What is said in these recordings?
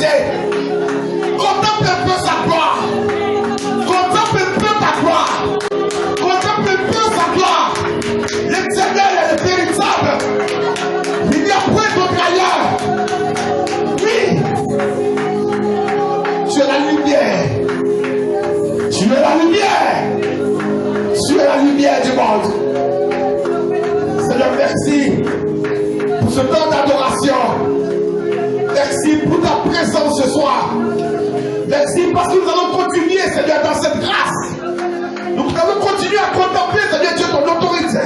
autorité. Contemple un peu sa gloire. Contemple un peu ta gloire. Contemple un peu sa gloire. L'éternel est le véritable. Il n'y a point d'autre ailleurs. Oui. Tu es la lumière. Tu es la lumière. Tu es la lumière du monde. Seigneur, merci pour ce temps d'adoration. Merci pour ta présence ce soir. Merci parce que nous allons continuer, Seigneur, dans cette grâce. Nous allons continuer à contempler, Seigneur Dieu, ton autorité.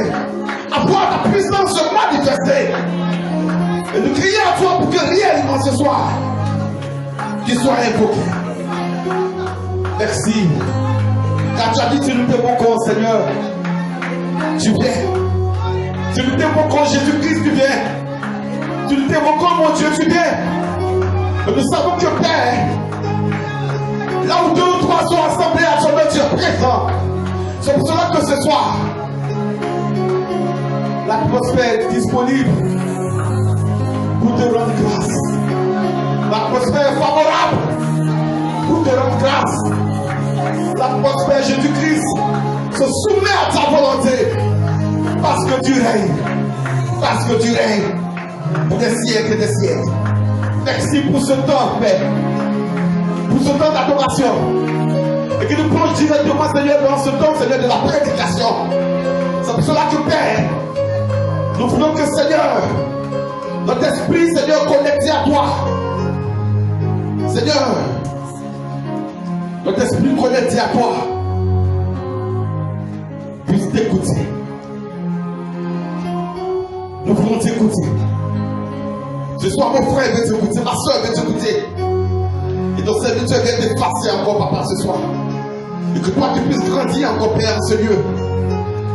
À voir ta puissance se manifester. Et nous crier à toi pour que réellement ce soir, tu sois invoqué. Merci. Car tu as dit, tu nous t'évoquons, Seigneur. Tu viens. Tu nous t'évoquons, Jésus-Christ, tu viens. Tu nous t'évoquons, mon Dieu, tu viens. Et nous savons que Père, là où 2 ou 3 sont assemblés à ton nom, tu es présent. C'est pour cela que ce soir, l'atmosphère est disponible pour te rendre grâce. L'atmosphère est favorable pour te rendre grâce. L'atmosphère Jésus-Christ se soumet à ta volonté parce que tu règnes. Parce que tu règnes pour des siècles et des siècles. Merci pour ce temps, Père. Pour ce temps d'adoration. Et que nous plonge directement, Seigneur, dans ce temps, Seigneur, de la prédication. C'est pour cela que, Père, nous voulons que, Seigneur, notre esprit, Seigneur, connecté à toi. Seigneur, notre esprit connecté à toi puisse t'écouter. Nous voulons t'écouter. Ce soir, mon frère veut t'écouter, ma soeur veut t'écouter. Et ton serviteur vient t'effacer encore, papa, ce soir. Et que toi, tu puisses grandir encore, Père, ce lieu.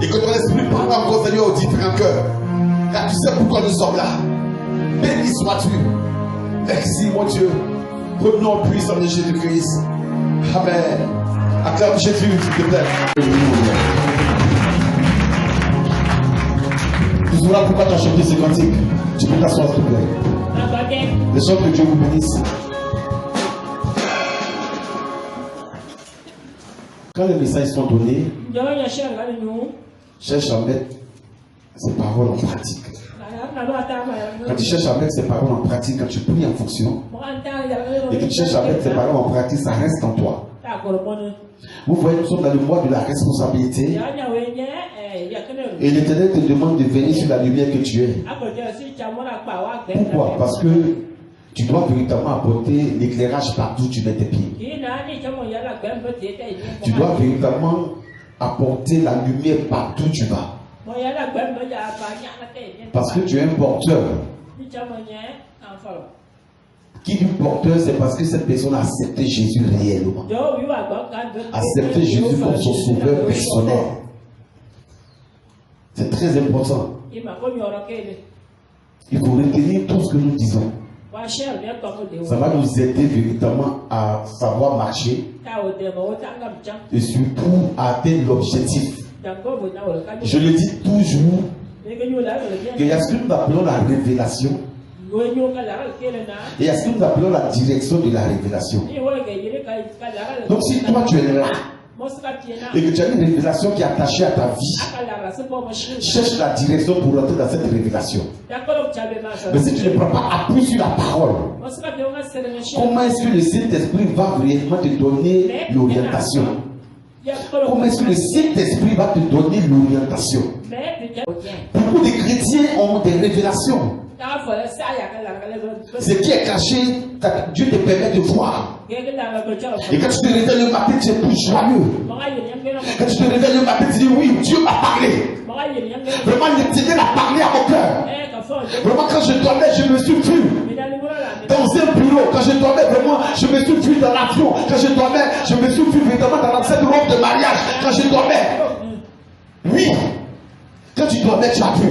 Et que ton esprit parle encore, Seigneur, aux différents cœurs. Car tu sais pourquoi nous sommes là. Béni sois-tu. Merci, mon Dieu. Pour le nom puissant de Jésus-Christ. Amen. Acclame Jésus, s'il te plaît. Tu sauras pourquoi tu as chanté ces cantiques. Tu peux t'asseoir, s'il te plaît. Les chants que Dieu vous bénisse. Quand les messages sont donnés, cherche à mettre ces paroles en pratique. Quand tu cherches à mettre ces paroles en pratique, quand tu pries en fonction, et que tu cherches à mettre ces paroles en pratique, ça reste en toi. Vous voyez, nous sommes dans le mois de la responsabilité. Et l'Éternel te demande de venir sur la lumière que tu es. Pourquoi? Parce que tu dois véritablement apporter l'éclairage partout où tu mets tes pieds. Tu dois véritablement apporter la lumière partout où tu vas. Parce que tu es un porteur. Qui dit porteur, c'est parce que cette personne a accepté Jésus réellement. Accepté Jésus comme son sauveur personnel. C'est très important. Il faut retenir tout ce que nous disons. Ça va nous aider véritablement à savoir marcher et surtout à atteindre l'objectif. Je le dis toujours qu'il y a ce que nous appelons la révélation et il y a ce que nous appelons la direction de la révélation. Donc si toi tu es là et que tu as une révélation qui est attachée à ta vie, cherche la direction pour rentrer dans cette révélation. Mais si tu ne prends pas appui sur la parole, comment est-ce que le Saint-Esprit va réellement te donner l'orientation? Comment est-ce que le Saint-Esprit va te donner l'orientation? Beaucoup de chrétiens ont des révélations. Ce qui est caché, Dieu te permet de voir. Et quand tu te réveilles le matin, tu es plus joyeux. Quand tu te réveilles le matin, tu dis oui, Dieu m'a parlé. Vraiment, l'Éternel a parlé à mon cœur. Vraiment, quand je dormais, je me suis vu dans un bureau. Quand je dormais, vraiment, je me suis vu dans l'avion. Quand je dormais, je me suis vu vraiment dans cette robe de mariage. Quand je dormais, oui, quand tu dormais, tu as vu.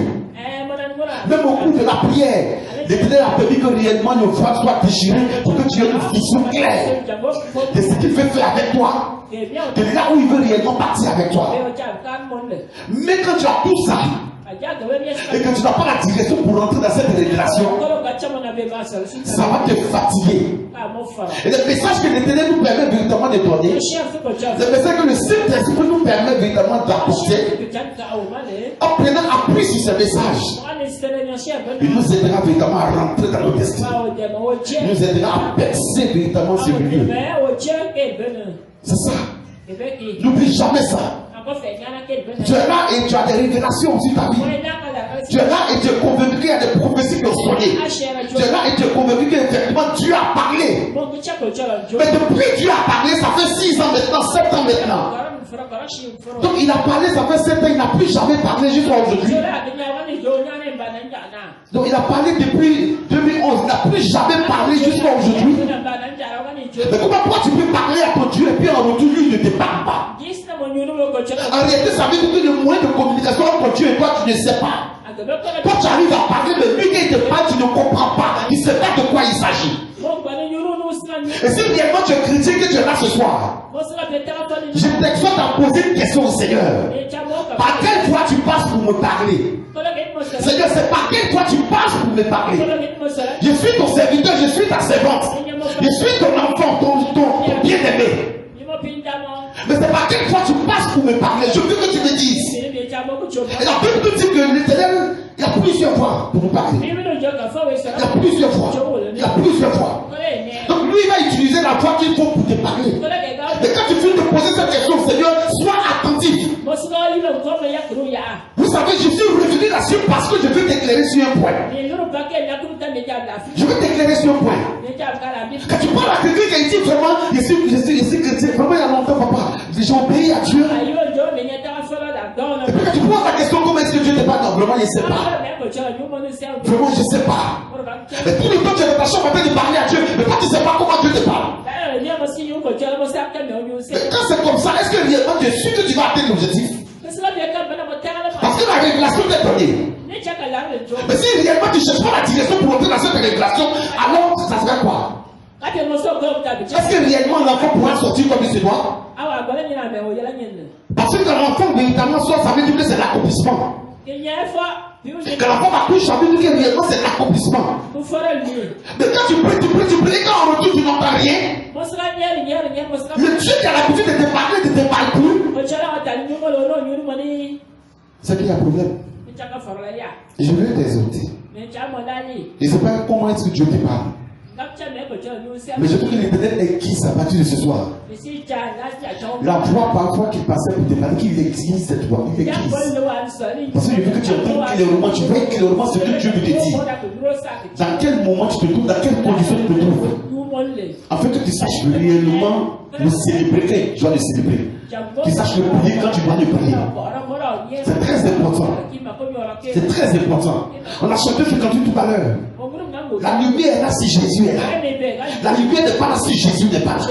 Même au cours de la prière, l'Éternel a permis que réellement le voile soit déchiré pour que tu aies une vision claire de ce qu'il veut faire avec toi, de là où il veut réellement partir avec toi. Mais quand tu as tout ça, et que tu n'as pas la direction pour rentrer dans cette révélation, ça va te fatiguer. Et le message que l'Éternel nous permet véritablement de donner, le message que le Saint-Esprit nous permet véritablement d'apporter, en prenant appui sur ce message, il nous aidera véritablement à rentrer dans nos destins. Il nous aidera à percer véritablement ce milieu. C'est ça. N'oublie jamais ça. Tu es là et tu as des révélations sur ta vie. Tu es là et tu es convaincu qu'il y a des prophéties qui ont sonné. Tu es là et tu es convaincu qu'effectivement Dieu a parlé. Mais depuis Dieu a parlé, ça fait 6 ans maintenant, 7 ans maintenant. Donc il a parlé, ça fait 7 ans, il n'a plus jamais parlé jusqu'à aujourd'hui. Donc il a parlé depuis 2011, il n'a plus jamais parlé jusqu'à aujourd'hui. Mais comment tu peux parler à ton Dieu et puis en retour lui il ne te parle pas? En réalité, ça veut dire que le moyen de communication entre Dieu et toi, tu ne sais pas. Quand tu arrives à parler, mais lui qui te parle, tu ne comprends pas. Il ne sait pas de quoi il s'agit. Et si réellement tu es chrétien que tu es là ce soir, je t'exhorte à poser une question au Seigneur. Par quelle foi tu passes pour me parler? Seigneur, c'est par quelle foi tu passes pour me parler? Je suis ton serviteur, je suis ta servante. Je suis ton enfant, ton bien-aimé. Mais c'est par quelle fois tu passes pour me parler? Je veux que tu me dises. Et la Bible dit que l'Éternel, il y a plusieurs fois pour nous parler. Il y a plusieurs fois. Il y a plusieurs fois. Donc lui, il va utiliser la foi qu'il faut pour te parler. Mais quand tu finis de poser cette question, Seigneur, sois attentif. Vous savez, je suis revenu là-dessus parce que je veux t'éclairer sur un point. Je veux t'éclairer sur un point. Quand tu parles à quelqu'un qui dit vraiment, je suis chrétien, vraiment il y a longtemps, papa, j'ai obéi à Dieu. Et puis quand tu poses la question, comment est-ce que Dieu te parle? Non, vraiment, je ne sais pas. Vraiment, je ne sais pas. Mais tout le temps, tu as l'intention de parler à Dieu, mais quand tu ne sais pas comment Dieu te parle. Mais quand c'est comme ça, est-ce que réellement tu es sûr que tu vas atteindre l'objectif? Parce que la révélation t'est donnée. Mais si réellement tu ne cherches pas la direction pour entrer dans cette révélation, alors ça sera quoi? Est-ce que réellement l'enfant pourra sortir comme il se doit? Parce que quand l'enfant véritablement sort, ça veut dire que c'est l'accomplissement. Quand l'enfant va coucher, ça veut dire que réellement c'est l'accomplissement. Mais quand tu pries, et quand en retour tu n'entends rien, le Dieu qui a l'habitude de te parler ne te parle plus. C'est qu'il y a un problème. Et je veux t'exhorter. Je ne sais pas comment est-ce que Dieu te parle. Mais je trouve que l'Éternel est qui à partir de ce soir. La voix parfois qui passait pour te parler, qu'il existe cette voix. Il existe. Parce que je veux que tu entends clairement, tu vois clairement ce que Dieu veut te dire. Dans quel moment tu te trouves, dans quelle condition tu te trouves. Afin que tu saches réellement le célébrer quand tu dois le célébrer. Tu saches le prier quand tu dois le prier. C'est très important. C'est très important. On a chanté ce cantique tout à l'heure. La lumière est là si Jésus est là. La lumière n'est pas là si Jésus n'est pas là.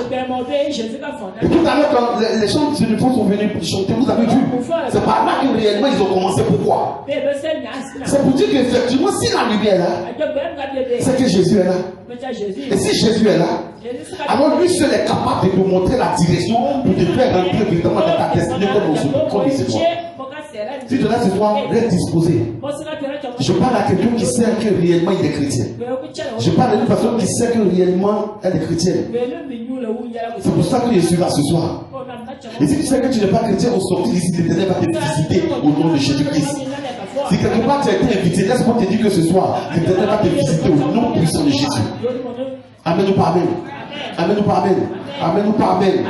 Et tout à l'heure, quand les gens de l'époque sont venus chanter, vous avez vu, c'est par là que réellement ils ont commencé. Pourquoi? C'est pour dire qu'effectivement, si la lumière est là, c'est que Jésus est là. Et si Jésus est là, alors lui seul est capable de nous montrer la direction pour te faire rentrer véritablement dans ta destinée comme il se doit. Si tu es là ce soir, reste disposé. Je parle à quelqu'un qui sait que réellement il est chrétien. Je parle à une personne qui sait que réellement elle est chrétienne. C'est pour ça que je suis là ce soir. Et si tu sais que tu n'es pas chrétien, au sortir d'ici, l'Éternel va te visiter au nom de Jésus-Christ. Si quelque part tu as été invité, laisse-moi te dire que ce soir, l'Éternel va te visiter au nom puissant de Jésus. Amen ou pas amen? Amen ou pas amen? Amen ou pas amen?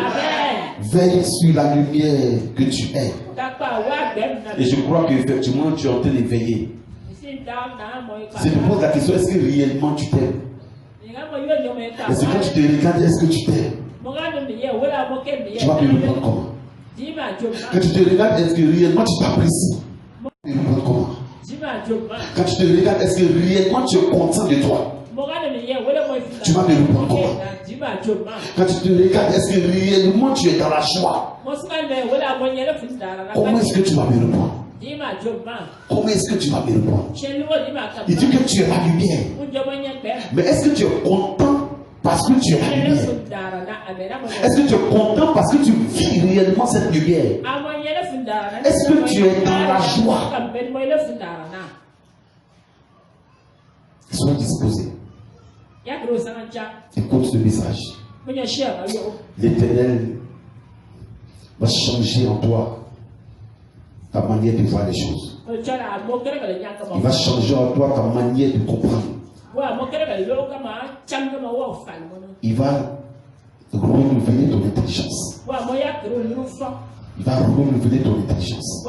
Veille sur la lumière que tu es. Et je crois qu'effectivement tu es en train de veiller. Je te pose la question, est-ce que réellement tu t'aimes? Est-ce que quand tu te regardes, est-ce que tu t'aimes? Tu vas me répondre comment? Quand tu te regardes, est-ce que réellement tu t'apprécies? Tu vas me répondre comment? Quand tu te regardes, est-ce que réellement tu es content de toi? Tu vas me répondre comment? Quand tu te regardes, est-ce que réellement tu es dans la joie? Comment est-ce que tu vas me répondre? Comment est-ce que tu vas me répondre? Il dit que tu es la lumière. Mais est-ce que tu es content parce que tu es la lumière? Est-ce que tu es content parce que tu vis réellement cette lumière? Est-ce que tu es dans la joie? Sois disposé. Écoute ce message. L'Éternel va changer en toi ta manière de voir les choses. Il va changer en toi ta manière de comprendre. Il va renouveler ton intelligence. Il va renouveler ton intelligence.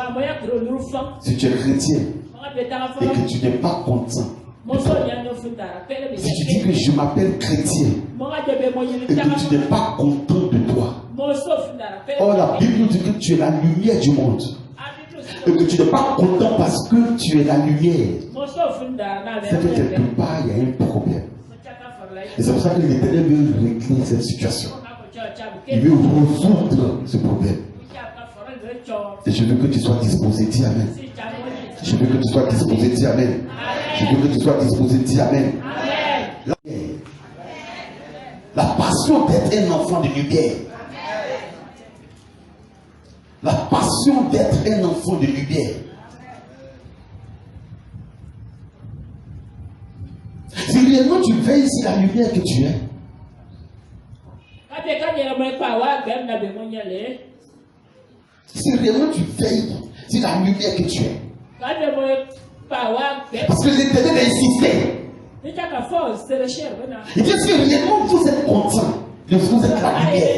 Si tu es chrétien et que tu n'es pas content, si tu dis que je m'appelle chrétien et que tu n'es pas content de toi, or la Bible nous dit que tu es la lumière du monde et que tu n'es pas content parce que tu es la lumière, c'est que quelque part il y a un problème. Et c'est pour ça que l'Éternel veut régler cette situation. Il veut résoudre ce problème. Et je veux que tu sois disposé, dis Amen. Je veux que tu sois disposé, dis Amen. Je veux que tu sois disposé, dis Amen. La passion d'être un enfant de lumière. La passion d'être un enfant de lumière. Si réellement tu veilles sur la lumière que tu es, si réellement tu veilles sur la lumière que tu es, parce que l'Éternel a insisté. Il dit si réellement vous êtes content de vous être la lumière.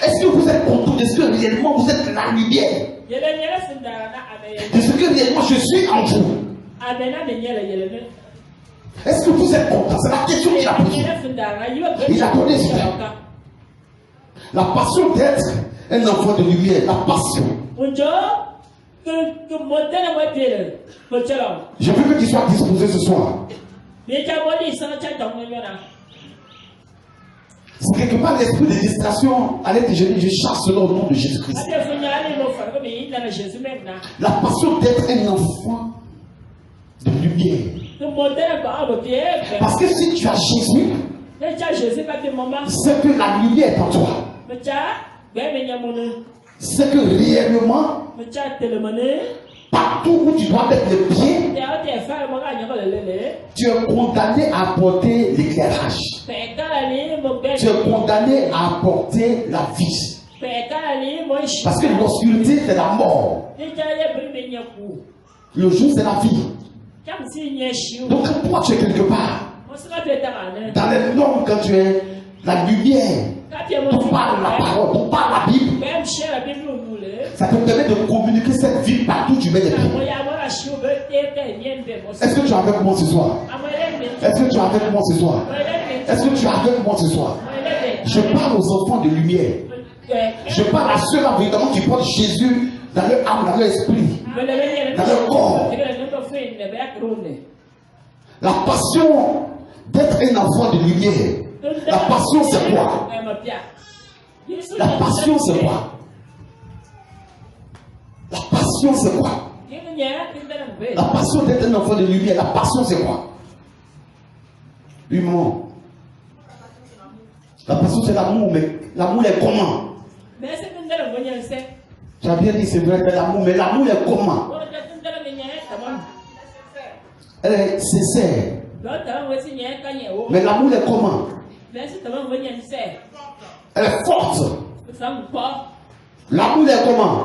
Est-ce que vous êtes content de ce que réellement vous êtes la lumière? De ce que réellement je suis en vous? Est-ce que vous êtes content? C'est la question qu'il a posée. Il a donné cela. La passion d'être un enfant de lumière, la passion. Je veux que tu sois disposé ce soir. Si quelque part l'esprit de distraction allait te gêner, je chasse cela au nom de Jésus-Christ. La passion d'être un enfant de lumière. Parce que si tu as Jésus, c'est que la lumière est en toi. C'est que réellement, partout où tu dois mettre les pieds, tu es condamné à apporter l'éclairage. Tu es condamné à apporter la vie. Parce que l'obscurité, c'est la mort. Le jour, c'est la vie. Donc, toi, tu es quelque part. Dans les normes, quand tu es la lumière, tu parles la parole, tu parles la Bible. Ça te permet de communiquer cette vie partout où tu mets les pieds. Est-ce que tu es avec moi ce soir? Est-ce que tu es avec moi ce soir? Est-ce que tu es avec moi ce soir? Je parle aux enfants de lumière. Je parle à ceux-là évidemment qui portent Jésus dans leur âme, dans leur esprit, dans leur corps. La passion d'être un enfant de lumière. La passion c'est quoi? La passion c'est quoi? La passion c'est quoi? La passion d'être un enfant de lumière. La passion c'est quoi? Oui, maman. La passion c'est l'amour, mais l'amour est comment? Tu as bien dit c'est vrai que l'amour, mais l'amour est comment? Elle est sincère. Mais l'amour est comment? Elle est forte. L'amour est comment?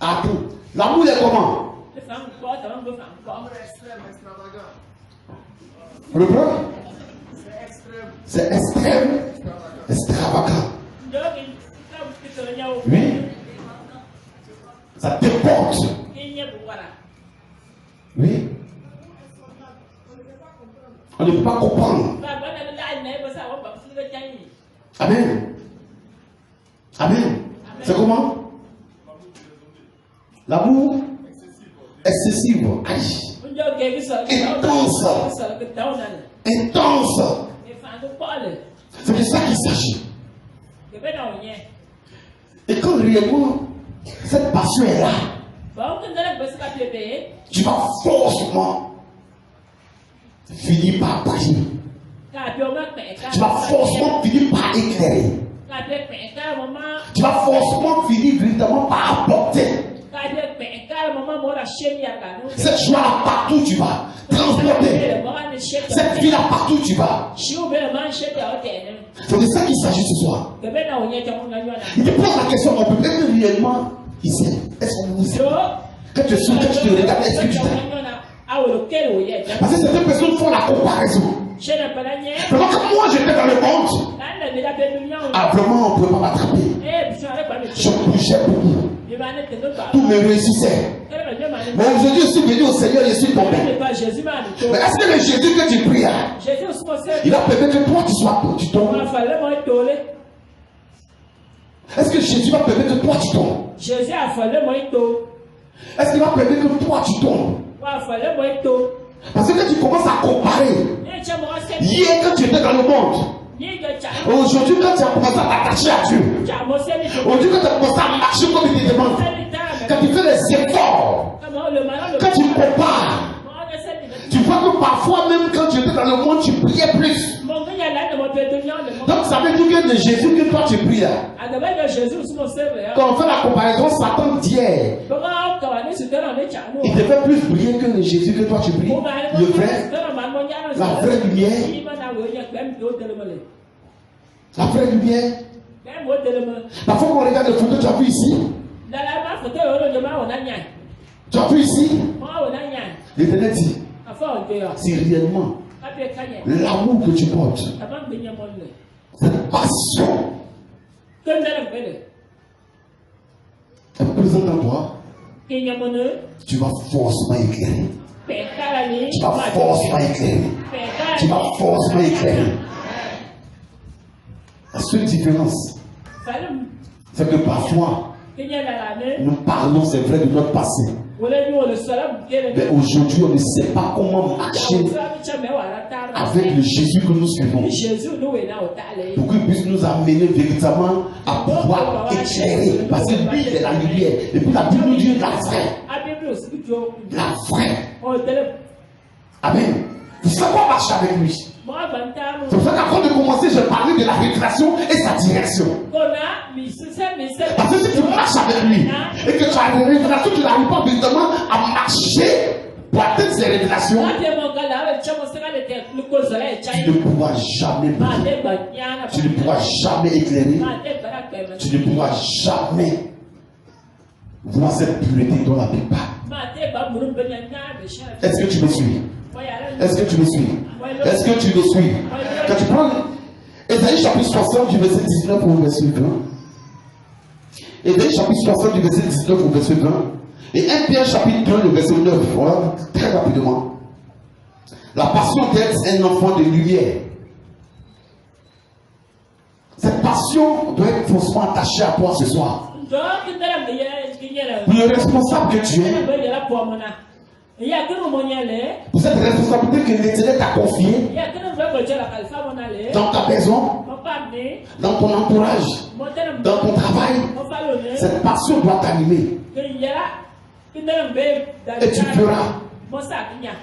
Attends. L'amour est comment? Reprends. C'est extrême. Extravagant. Oui. Ça déporte. Oui. On ne peut pas comprendre. Amen. Amen. C'est comment? L'amour excessif. Intense. Intense. C'est de ça qu'il s'agit. Et quand réellement cette passion est là, tu vas forcément finir par prier. tu vas forcément finir par éclairer. Tu vas forcément finir véritablement par apporter cette joie partout où tu vas. Transporter cette vie-là partout où tu vas. C'est de ça qu'il s'agit ce soir. Il te pose la question, on peut être réellement ici. Est-ce qu'on est ici? Quand tu souris, quand tu te regardes, est-ce que tu t'aimes? Parce que certaines personnes font la comparaison. Vraiment, comme moi j'étais dans le monde, ah vraiment on ne peut pas m'attraper. Je bougeais beaucoup. Tout me réussissait. Mais aujourd'hui je suis venu au Seigneur, je suis tombé. Mais est-ce que le Jésus que tu pries, il a permis que toi tu tombes? Est-ce que Jésus va permettre que toi tu tombes? Est-ce qu'il va permettre que toi tu tombes? Parce que quand tu commences à comparer, hier quand tu étais dans le monde, aujourd'hui quand tu as commencé à t'attacher à Dieu, aujourd'hui quand tu as commencé à marcher comme il te demande, quand tu fais des efforts, quand tu compares, tu vois que parfois même quand tu étais dans le monde, tu priais plus. Donc ça veut dire que de Jésus que toi tu pries là. Quand on fait la comparaison, Satan dit il te fait plus briller que le Jésus que toi tu pries. Le vrai, la vraie lumière. La vraie lumière. Parfois qu'on regarde les photos, tu as vu ici. Tu as vu ici. L'Éternel dit, c'est réellement l'amour que tu portes, cette passion est présente en toi, tu vas forcément éclairer. Tu vas forcément éclairer. Tu vas forcément éclairer. La seule différence, c'est que parfois, nous parlons, c'est vrai, de notre passé. Mais aujourd'hui, on ne sait pas comment marcher avec le Jésus que nous suivons. Pour qu'il puisse nous amener véritablement à pouvoir éclairer. Parce que lui, il est la lumière. Et puis la Bible nous dit la vraie. La vraie. Amen. Vous savez quoi marcher avec lui? C'est pour ça qu'avant de commencer, je parlais de la révélation et sa direction. Parce que si tu marches avec lui et que tu as des révélations, tu n'arrives pas évidemment à marcher pour atteindre ces révélations, tu ne pourras jamais briller. Tu ne pourras jamais éclairer. Tu ne pourras jamais voir cette pureté dont la Bible parle. Est-ce que tu me suis? Est-ce que tu me suis? Est-ce que tu me suis? Quand tu prends Ésaïe chapitre 60 du verset 19 au verset 20. Ésaïe chapitre 60 du verset 19 au verset 20. Et 1 Pierre chapitre 2 le verset 9. Voilà, très rapidement. La passion d'être un enfant de lumière. Cette passion doit être forcément attachée à toi ce soir. Le responsable que tu es, pour cette responsabilité que l'Éternel t'a confiée, dans ta maison, dans ton entourage, dans ton travail, cette passion doit t'animer. Et tu feras.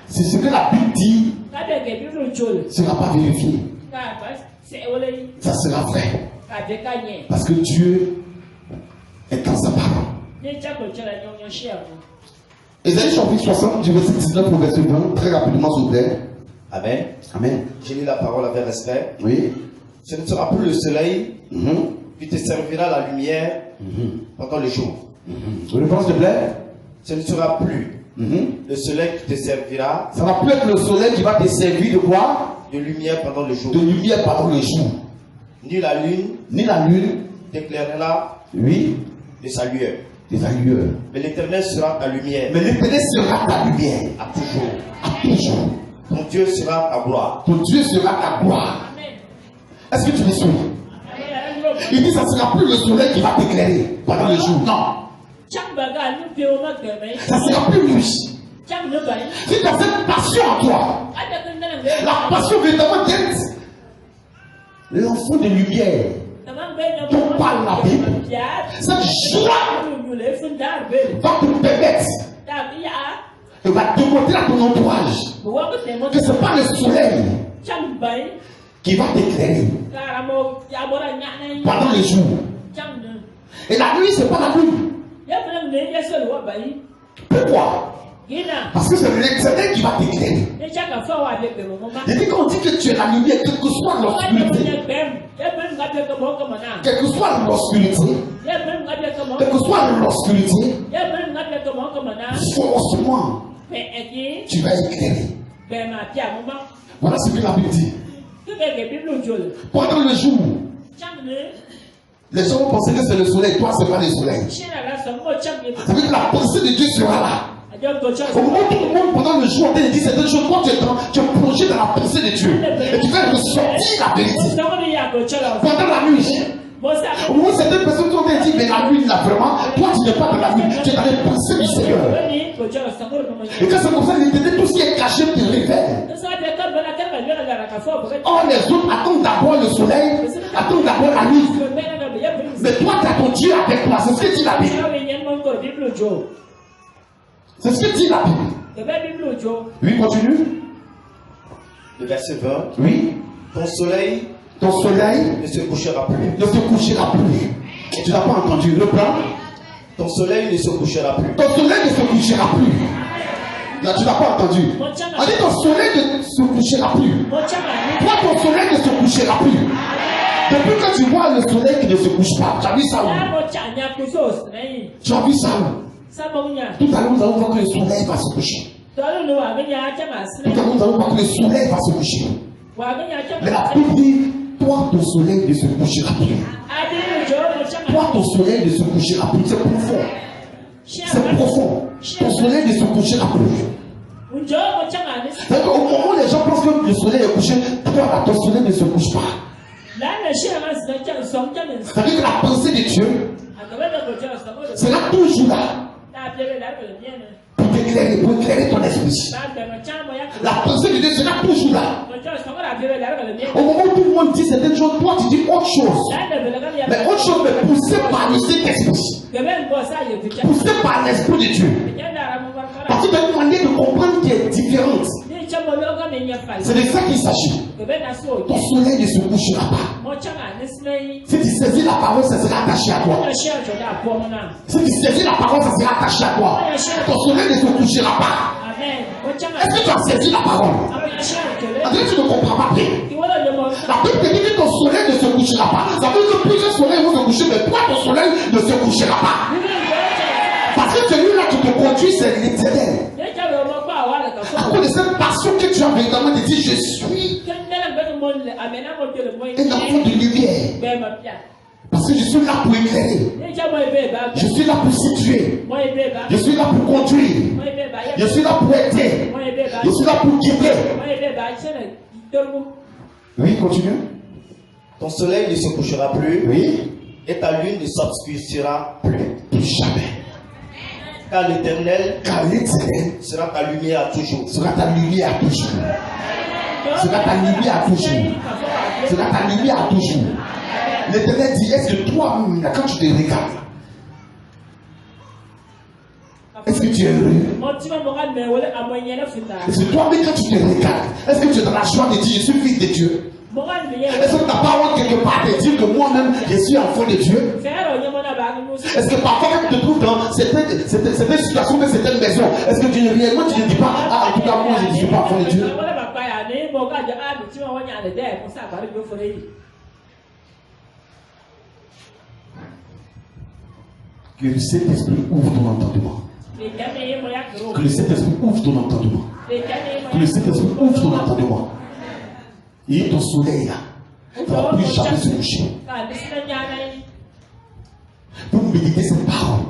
C'est ce que la Bible dit, ne sera pas vérifié. Ça sera vrai. Parce que Dieu est dans sa parole. Ésaïe chapitre 60, du verset 19 au verset 20, très rapidement s'il vous plaît. Amen. Amen. J'ai lu la parole avec respect. Oui. Ce ne sera plus le soleil qui te servira la lumière pendant le jour. Vous le pensez, s'il te plaît? Ce ne sera plus le soleil qui te servira. Ça va plus être le soleil qui va te servir de quoi? De lumière pendant le jour. De lumière pendant le jour. Ni la lune. Ni la lune. T'éclairera. Oui. De sa lueur. De sa lueur. Mais l'Éternel sera ta lumière. Mais l'Éternel sera ta lumière. À toujours. À toujours. Ton Dieu sera ta gloire. Ton Dieu sera ta gloire. Est-ce que tu me suis? Il dit ça ne sera plus le soleil qui va t'éclairer pendant le jour. Non. Ça ne sera plus lui. Si tu as cette passion en toi, la passion véritablement d'être l'enfant de lumière dont parle la Bible, cette joie va te permettre et va démontrer à ton entourage que ce n'est pas le soleil qui va t'éclairer pendant les jours. Et la nuit, c'est pas la nuit. Pourquoi? Parce que c'est l'Éternel qui va t'éclairer. Et dit qu'on dit que tu es la lumière, quelle que soit l'obscurité, quelle que soit l'obscurité, forcément, tu vas éclairer. Voilà ce que la Bible dit. Pendant le jour, les gens vont penser que c'est le soleil, toi c'est pas le soleil. Ça veut dire que la pensée de Dieu sera là. Au moment où tout le monde pendant le jour dit certaines choses, toi tu es plongé dans la pensée de Dieu. Et tu vas ressortir la vérité. Pendant la nuit. Au moment où certaines personnes t'ont dit, mais la nuit là vraiment, toi tu n'es pas dans la nuit, tu es dans les pensées du Seigneur. Et quand c'est comme ça, l'Éternel, tout ce qui est caché te révèle. Or les autres attendent d'abord le soleil, attendent d'abord la nuit. Mais toi tu as ton Dieu avec toi, c'est ce que dit la Bible. C'est ce que dit la Bible. Oui, continue. Le verset 20. Oui. Ton soleil ne se couchera plus. Ne se couchera plus. Tu n'as pas entendu. Reprends. Ton soleil ne se couchera plus. Ton soleil ne se couchera plus. Là, tu n'as pas entendu. On dit ton soleil ne se couchera plus. Toi, ton soleil ne se couchera plus. Depuis que tu vois le soleil qui ne se couche pas, tu as vu ça où? Tu as vu ça où? Tout à l'heure, nous allons voir que le soleil va se coucher. Tout à l'heure, nous allons voir que le soleil va se coucher. Mais la Bible dit, toi, ton soleil ne se couchera plus. Toi, ton soleil ne se couchera plus. C'est profond. C'est profond. Ton soleil ne se couchera plus. Donc, au moment où les gens pensent que le soleil est couché, toi, ton soleil ne se couche pas. C'est-à-dire que la pensée de Dieu sera toujours là. Pour éclairer ton esprit. La pensée de Dieu sera toujours là. Au moment où tout le monde dit certaines choses, toi tu dis autre chose. Mais autre chose, mais poussé par le Saint-Esprit. Poussé par l'Esprit de Dieu. Parce que tu as une manière de comprendre qui est différente. C'est de ça qu'il s'agit. Ton soleil ne se couchera pas. Si tu saisis la parole, ça sera attaché à toi. Si tu saisis la parole, ça sera attaché à toi. Ton soleil ne se couchera pas. Est-ce que tu as saisi la parole? André, tu ne comprends pas bien. La Bible te dit que ton soleil ne se couchera pas. Ça veut dire que plusieurs soleils vont se coucher, mais toi, ton soleil ne se couchera pas. Parce que celui-là qui te conduit, c'est l'Éternel. À cause de cette passion que tu as véritablement de dire, je suis un enfant de lumière. Parce que je suis là pour éclairer. Je suis là pour situer. Je suis là pour conduire. Je suis là pour aider. Je suis là pour guider. Oui, continue. Ton soleil ne se couchera plus. Oui. Et ta lune ne s'obscurcira plus. Jamais. Car l'Éternel sera ta lumière à toujours. Sera ta lumière à toujours. Sera ta lumière à toujours. Sera ta lumière à toujours. L'Éternel dit, est-ce que toi, quand tu te regardes, est-ce que tu es heureux? Est-ce que toi-même, quand tu te regardes, est-ce que tu es dans la joie de dire, je suis fils de Dieu? Est-ce que tu n'as pas honte quelque part de dire que moi-même, je suis enfant de Dieu? Est-ce que parfois, quand tu te trouves dans certaines situations, dans certaines maisons, est-ce que réellement tu ne dis pas, ah, en tout cas, moi, je ne suis pas enfant de Dieu? Que le Saint-Esprit ouvre ton entendement. Que le Saint-Esprit ouvre ton entendement. Que le Saint-Esprit ouvre ton entendement. Et ton soleil là, ne va plus jamais se coucher. Pour méditer cette parole.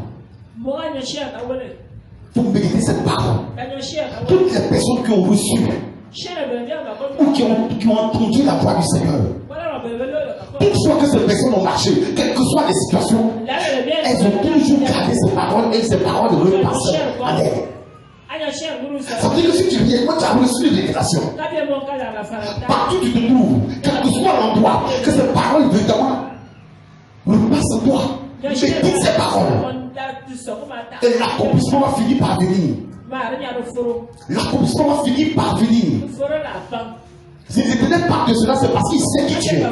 Pour méditer cette parole. Toutes les personnes qui ont reçu ou qui ont entendu la voix du Seigneur, toutefois que ces personnes ont marché, quelles que soient les situations, elles ont toujours gardé ces paroles et ces paroles repassent à l'air. Ça veut dire que si tu viens, moi tu as reçu une révélation. Partout où tu te trouves, quel que soit l'endroit, que ces paroles véritablement repassent à toi. Médite ces paroles. Et l'accomplissement va finir par venir. L'accomplissement va finir par venir. S'il ne tenait pas de cela, c'est parce qu'il sait qui tu es.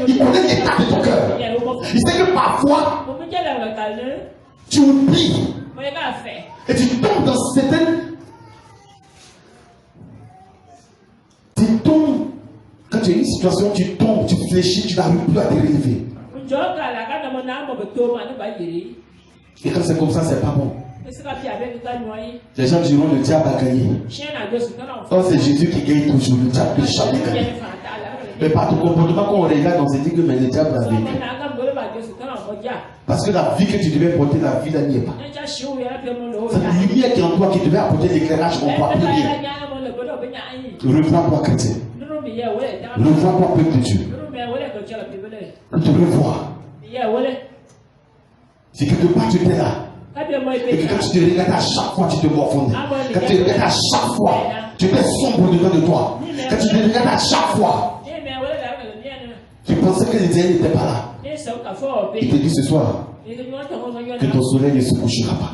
Il connaît l'état de ton cœur. Il sait que parfois, tu oublies. Et tu tombes dans certaines... Tu tombes. Quand tu as une situation, tu tombes, tu fléchis, tu n'arrives plus à te relever. Et quand c'est comme ça, c'est pas bon. Les gens diront le diable a gagné. Oh, c'est Jésus qui gagne toujours. Le diable ne jamais gagné. Mais par ton comportement, quand on regarde, on se dit que mais le diable a gagné. Parce que la vie que tu devais porter, la vie là n'y est pas. C'est la lumière qui est en toi qui devait apporter l'éclairage, on ne voit plus rien. Revois-toi, chrétien. Revois-toi, peuple de Dieu. On te revoit. C'est quelque part tu étais là. Et que quand tu te regardes à chaque fois, tu te morfondais. Quand tu te regardes à chaque fois, tu étais sombre dedans de toi. Quand tu te regardes à chaque fois, tu pensais que les dieux n'étaient pas là. Il te dit ce soir que ton soleil ne se couchera pas.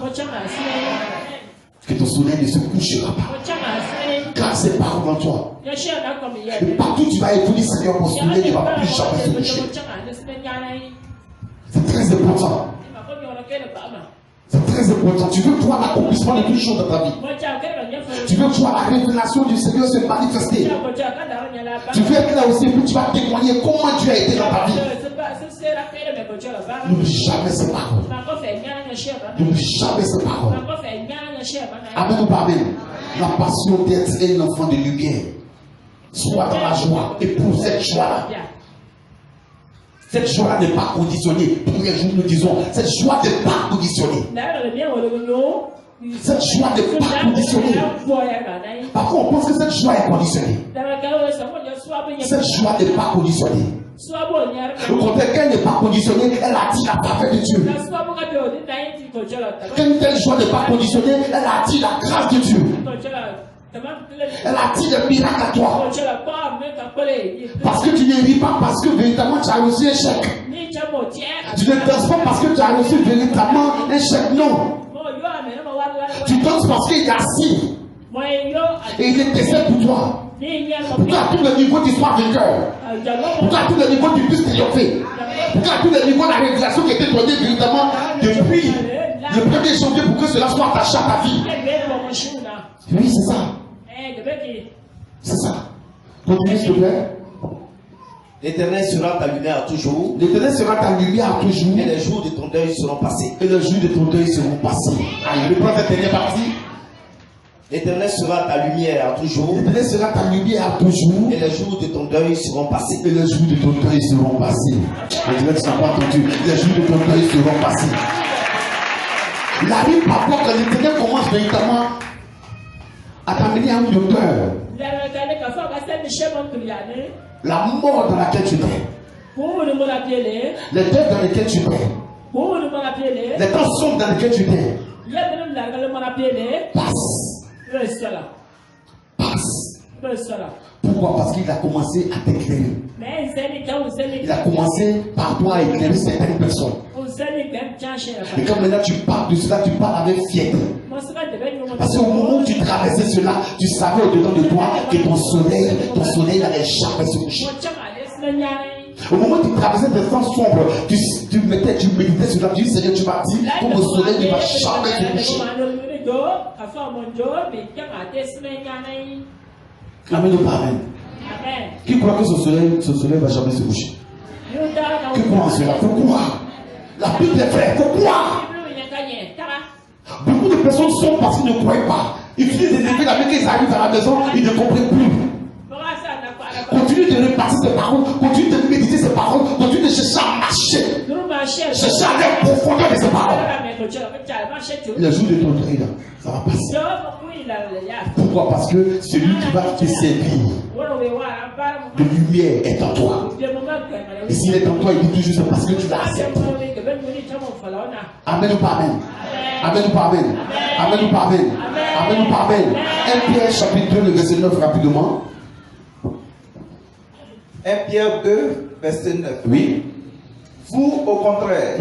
Que ton soleil ne se couchera pas. Car c'est par devant toi. Et partout tu vas évoluer, Seigneur, mon soleil ne va plus jamais se coucher. C'est très important. C'est très important. Tu veux voir l'accomplissement de toutes choses dans ta vie. Tu veux voir la révélation du Seigneur se manifester. Tu veux être là aussi où tu vas témoigner comment tu as été dans ta vie. N'oublie jamais ces paroles. N'oublie jamais ces paroles. Amen ou pas amen. La passion d'être un enfant de lumière. Sois dans la joie. Et pour cette joie-là. Cette joie n'est pas conditionnée. Premier jour, nous disons, cette joie n'est pas conditionnée. Cette joie n'est pas conditionnée. Parfois, on pense que cette joie est conditionnée. Cette joie n'est pas conditionnée. Au contraire, quand elle n'est pas conditionnée, elle attire la faveur de Dieu. Quand une telle joie n'est pas conditionnée, elle attire la grâce de Dieu. Elle attire le miracle à toi. Parce que tu ne ris pas parce que véritablement tu as reçu un chèque. Tu ne danses pas parce que tu as reçu véritablement un chèque. Non. Tu danses parce qu'il est assis. Et il intercède pour toi. Pour qu'à tous les niveaux tu sois vainqueur. Pour qu'à tous les niveaux tu puisses triompher. Pour qu'à tous les niveaux la révélation qui était donnée véritablement depuis le 1er janvier pour que cela soit attaché à ta vie. Oui, c'est ça. C'est ça. Continue s'il te plaît. L'Éternel sera ta lumière toujours. L'Éternel sera ta lumière toujours. Et les jours de ton deuil seront passés. Et les jours de ton deuil seront passés. Allez, reprends cette dernière partie. L'Éternel sera ta lumière toujours. L'Éternel sera ta lumière toujours. Et les jours de ton deuil seront passés. Et les jours de ton deuil seront passés. L'Éternel ne s'en pas entendu. Les jours de ton deuil seront passés. Il arrive parfois que l'Éternel commence véritablement à t'amener à une hauteur. La mort dans laquelle tu es. Les deuils dans lesquels tu es. Les temps sombres dans lesquels tu es. Passe. Passe. Pourquoi? Parce qu'il a commencé à t'éclairer. Il a commencé par toi à éclairer certaines personnes. Et quand maintenant tu parles de cela, tu parles avec fierté. Parce qu'au moment où tu traversais cela, tu savais au-dedans de toi que ton soleil n'allait jamais se coucher. Au moment où tu traversais des temps sombres, tu méditais sur la vie, Seigneur, tu m'as dit que mon soleil ne va jamais se coucher. Amen ou pas amen? Qui croit que ce soleil ne va jamais se coucher? Qui croit en cela? Faut croire. La Bible est vraie, faut croire. Beaucoup de personnes sont parce qu'ils ne croient pas. Ils finissent d'élever la main, qu'ils arrivent à la maison, ils ne comprennent plus. Continue de repartir ces paroles, continue de méditer ces paroles, continue de chercher à marcher. Chercher à aller en profondeur de ces paroles. Le jour de ton deuil, là, ça va passer. Pourquoi? Parce que celui qui va te servir de lumière est en toi. Et s'il est en toi, il dit toujours c'est parce que tu l'as accepté. Amen ou pas amen? Amen ou pas amen? Amen ou pas amen? Amen ou pas amen? 1 Pierre chapitre 2, le verset 9 rapidement. 1 Pierre 2, verset 9. Oui. Vous, au contraire,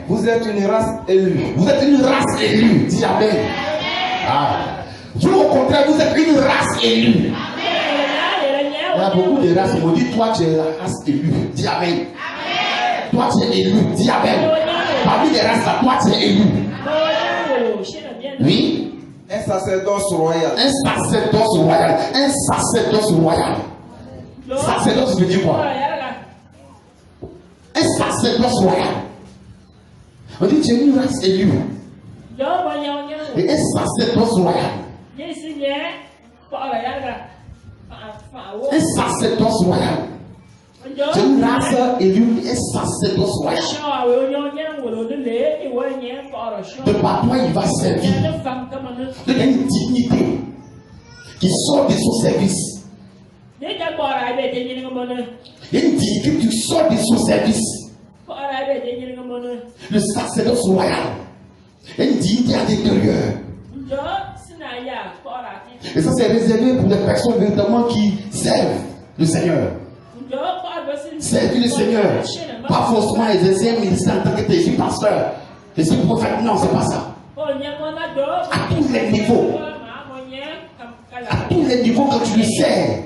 vous êtes une race élue. Vous êtes une race élue. Dis amen. Ah. Vous, au contraire, vous êtes une race élue. y a beaucoup de races. Ils m'ont dit, toi tu es la race élue. Dis Amen. Toi tu es élu. Dis Amen. Parmi les races là, toi tu es élu. Oui. Un sacerdoce royal. Un sacerdoce royal. Un sacerdoce royal. Sacerdoce veut dire quoi? Un sacerdoce royal. On dit tu es une race élue. Et un sacerdoce royal. Un sacerdoce royal. Tu es une race élue. Un sacerdoce royal. De par toi il va servir. Il y a une dignité qui sort de son service. Il y a une dignité qui sort de son service. Le sacerdoce royal. Il y a une dignité à l'intérieur. Et ça c'est réservé pour les personnes véritablement qui servent le Seigneur. Servir le Seigneur. Pas forcément exercer un ministère en tant que je suis pasteur. Je suis prophète. Non, c'est pas ça. À tous les niveaux. À tous les niveaux que tu le sers.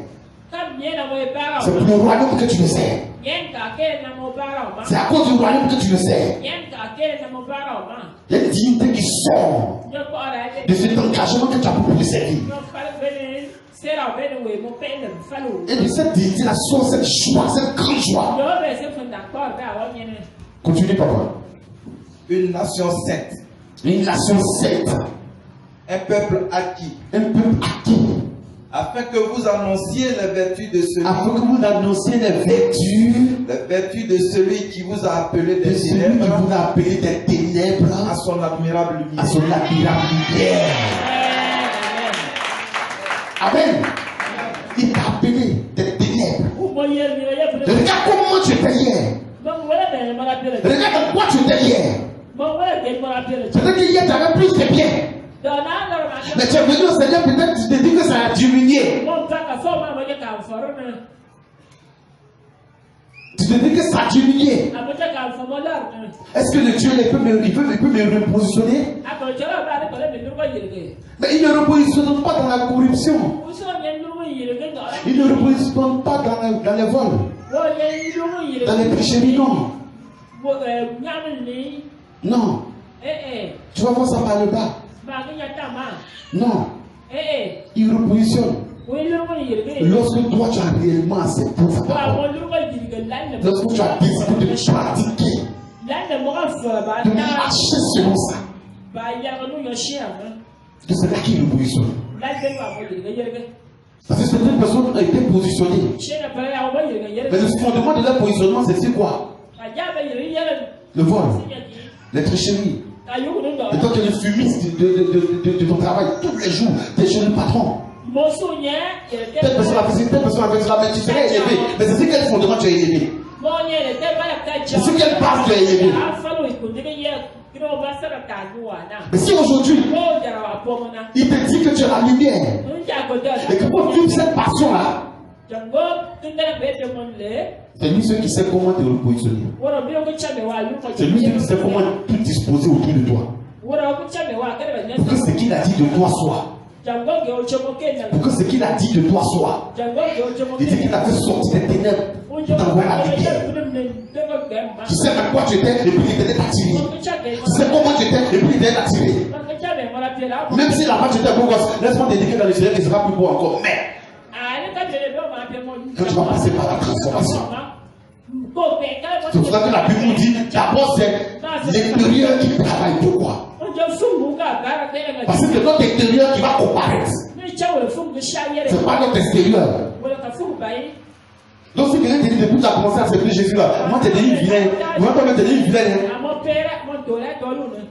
C'est pour le royaume que tu le sers. C'est à cause du royaume que tu le sers. Il y a une dignité qui sort de cet engagement que tu as pour le servir. Et de cette dignité-là sort cette joie, cette grande joie. Continue, papa. Une nation sainte. Une nation sainte. Un peuple acquis. Un peuple acquis. Afin que vous annonciez les vertus de celui. Afin que vous annonciez les vertus. Les vertus de celui qui vous a appelé des Celui qui ténèbres. vous a appelé des ténèbres. À son admirable lumière. À son admirable lumière. Amen. Il t'a appelé des ténèbres. Regarde comment tu étais hier. Regarde quoi tu étais hier. C'est-à-dire qu'hier tu avais plus de bien. Mais tu es venu au Seigneur, peut-être tu te dis que ça a diminué. Tu te dis que ça a diminué. Est-ce que le Dieu il peut me repositionner? Mais il ne repositionne pas dans la corruption. Il ne repositionne pas dans les vols. Dans les péchés, non. Non. Tu vas voir ça par le bas. Non. Il repositionne. Lorsque toi tu as réellement accepté sa parole. Lorsque tu as décidé de pratiquer. De marcher selon ça. C'est là qu'il repositionne. Parce que certaines personnes ont été positionnées. Mais le fondement de leur positionnement, c'est quoi? Le vol, les tricheries. Et toi, tu es le fumiste de ton travail tous les jours. Tu es chez le patron. Telle personne a fait cela, mais tu serais élevé. Mais c'est quel fondement tu es élevé? C'est quelle base tu es élevé? Mais si aujourd'hui, il te dit que tu es la lumière, et que pour vivre cette passion-là, c'est lui seul qui sait comment te repositionner. C'est lui seul qui sait comment tout disposer autour de toi. Pour que ce qu'il a dit de toi soit. Pour que ce qu'il a dit de toi soit. Il dit qu'il a fait sortir des ténèbres pour t'envoyer la lumière. Tu sais à quoi tu étais et puis il t'était attiré. Tu sais comment tu étais et puis il t'était attiré. Même si là-bas tu étais beau gosse, laisse-moi t'éduquer dans le Seigneur qui sera plus beau encore. Mais quand tu vas passer par la transformation, c'est pour ça que la Bible nous dit d'abord c'est l'intérieur qui travaille. Pourquoi? Parce que c'est notre intérieur qui va comparaître. C'est pas notre extérieur. Donc si quelqu'un te dit depuis que tu as commencé à servir Jésus là, moi t'es devenu vilain. Moi toi t'es devenu vilain.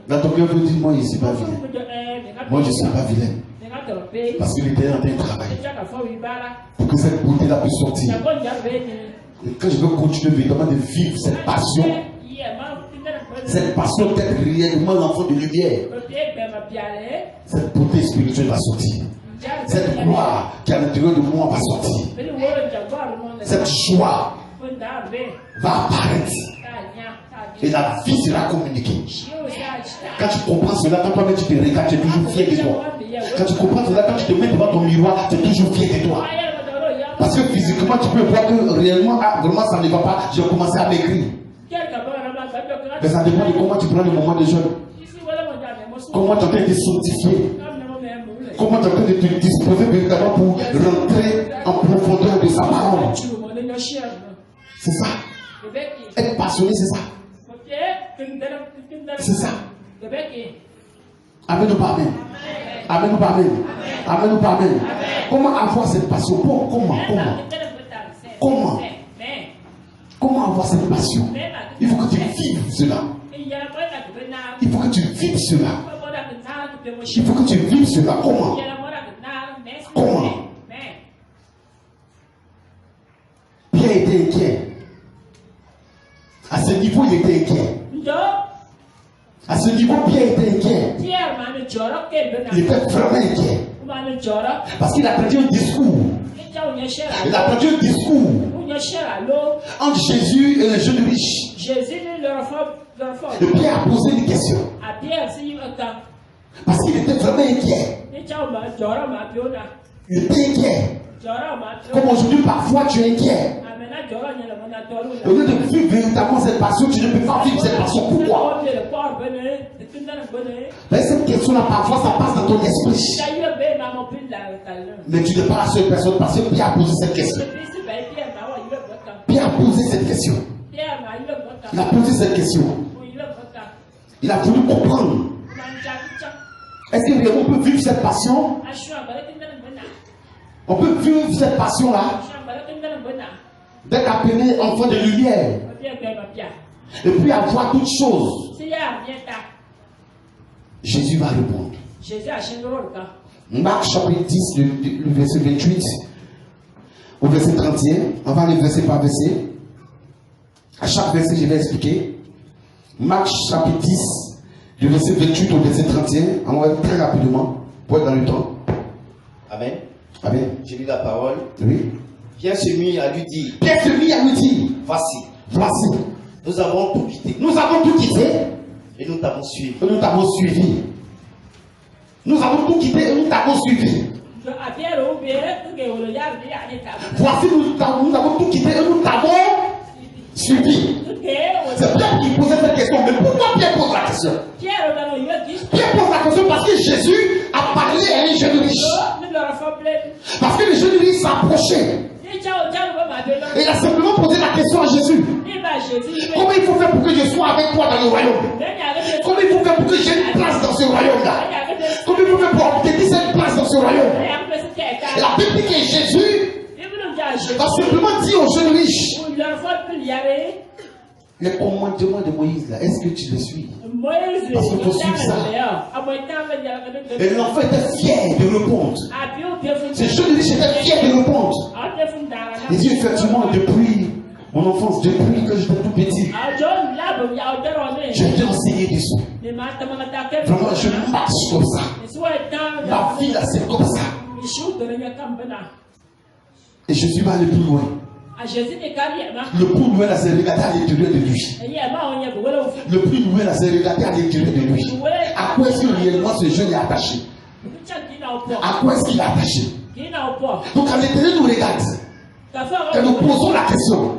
Dans ton cœur tu dis moi je ne suis pas vilain. Moi je ne suis pas vilain. Parce que l'intérieur est en train de travailler. Pour que cette beauté là puisse sortir. Et quand je veux continuer véritablement de vivre cette passion d'être réellement l'enfant de lumière, cette beauté spirituelle va sortir. Cette gloire qui est à l'intérieur de moi va sortir. Cette joie va apparaître. Et la vie sera communiquée. Quand tu comprends cela, quand toi-même tu te regardes, tu es toujours fier de toi. Quand tu comprends cela, quand tu te mets devant ton miroir, tu es toujours fier de toi. Parce que physiquement, tu peux voir que réellement, vraiment, ça ne va pas. J'ai commencé à m'écrire. Mais ça dépend de comment tu prends le moment de jeûne. Comment tu es en train de te sanctifier. Comment tu es en train de te disposer véritablement pour rentrer en profondeur de sa parole. C'est ça. Être passionné, c'est ça. C'est ça. Amen ou pas amen? Amen ou pas amen? Amen ou pas amen? Comment avoir cette passion? Comment avoir cette passion? Il faut que tu vives cela. Il faut que tu vives cela. Il faut que tu vives cela. Comment? Pierre était inquiet. À ce niveau, il était inquiet. À ce niveau, Pierre était inquiet. Il était vraiment inquiet. Parce qu'il a entendu un discours. Il a entendu un discours entre Jésus et le jeune riche. Et Pierre a posé une question. Parce qu'il était vraiment inquiet. Il était inquiet. Comme aujourd'hui, parfois tu es inquiet. Au lieu de vivre véritablement cette passion, tu ne peux pas vivre cette passion. Pourquoi? Mais cette question-là, parfois, ça passe dans ton esprit. Mais tu n'es pas la seule personne parce que Pierre a posé cette question. Pierre a posé cette question. Il a posé cette question. Il a voulu comprendre. Est-ce que vraiment on peut vivre cette passion? On peut vivre cette passion-là d'être appelé enfant de lumière. Et puis avoir toutes choses. Jésus va répondre. Marc chapitre 10, le verset 28 au verset 31. On va aller verset par verset. À chaque verset, je vais expliquer. Marc chapitre 10, du verset 28 au verset 31. On va très rapidement pour être dans le temps. Amen. Amen. J'ai lu la parole. Oui. Pierre se mit à lui dire. Pierre se mit à lui dire. Voici. Voici. Nous avons tout quitté. Nous avons tout quitté. Et nous t'avons suivi. Et nous t'avons suivi. Nous avons tout quitté et nous t'avons suivi. Voici, nous avons tout quitté et nous t'avons suivi. C'est Pierre qui posait cette question. Mais pourquoi Pierre pose la question? Pierre pose la question parce que Jésus a parlé à un jeune riche. Parce que le jeune riche s'approchait. Et il a simplement posé la question à Jésus. Comment il faut faire pour que je sois avec toi dans le royaume? Comment il faut faire pour que j'ai une place dans ce royaume-là? Comment il faut faire pour obtenir cette place dans ce royaume? Et la Bible dit que Jésus a simplement dit au jeune riche, les commandements de Moïse, là, est-ce que tu les suis? Parce qu'il faut suivre ça. Et l'enfant était fier de répondre. Ce jeune riche était fier de répondre. Il dit effectivement, depuis mon enfance, depuis que j'étais tout petit, j'ai été enseigné dessus. Vraiment, je marche comme ça. Ma vie là, c'est comme ça. Et je suis pas allé plus loin. Le plus loin là, c'est regarder à l'intérieur de lui. Le plus loin là, c'est regarder à l'intérieur de lui. À quoi est-ce que réellement ce jeune est attaché? À quoi est-ce qu'il est attaché? Donc à l'intérieur, nous regarde. Et nous posons la question.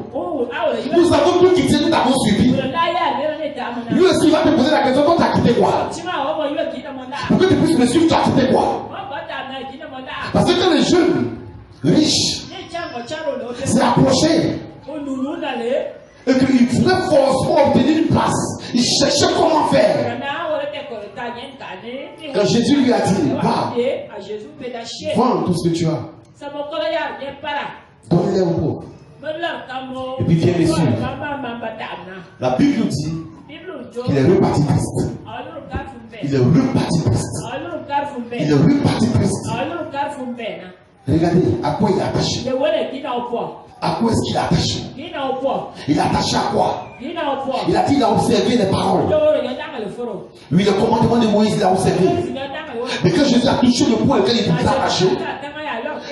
Nous avons tout quitté, nous t'avons suivi. Lui aussi va te poser la question, toi tu as quitté quoi? Pour que tu puisses me suivre, tu as quitté quoi? Parce que le jeune riche s'est approché et qu'il voulait forcément obtenir une place. Il cherchait comment faire. Quand Jésus lui a dit, va, vends tout ce que tu as. Donne-les aux pauvres. Et puis viens me suivre. La Bible nous dit qu'il est reparti triste. Il est reparti triste. Il est reparti triste. Regardez, à quoi il est attaché? À quoi est-ce qu'il est attaché? Il est attaché à quoi? Il a dit, il a observé les paroles. Oui, le commandement de Moïse, il a observé. Mais quand Jésus a touché le point auquel il était attaché,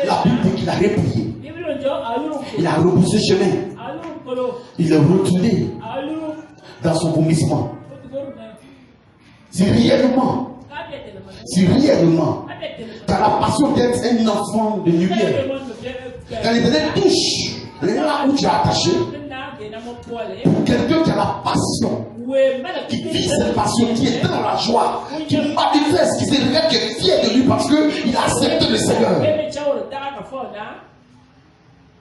la Bible dit qu'il a replié. Il a rebroussé chemin. Il est retourné dans son vomissement. Si réellement tu as la passion d'être un enfant de lumière, Quand l'Éternel touche là où tu es attaché, pour quelqu'un qui a la passion, qui vit cette passion, qui est dans la joie, qui manifeste, qui se révèle, qui est fier de lui parce qu'il a accepté le Seigneur,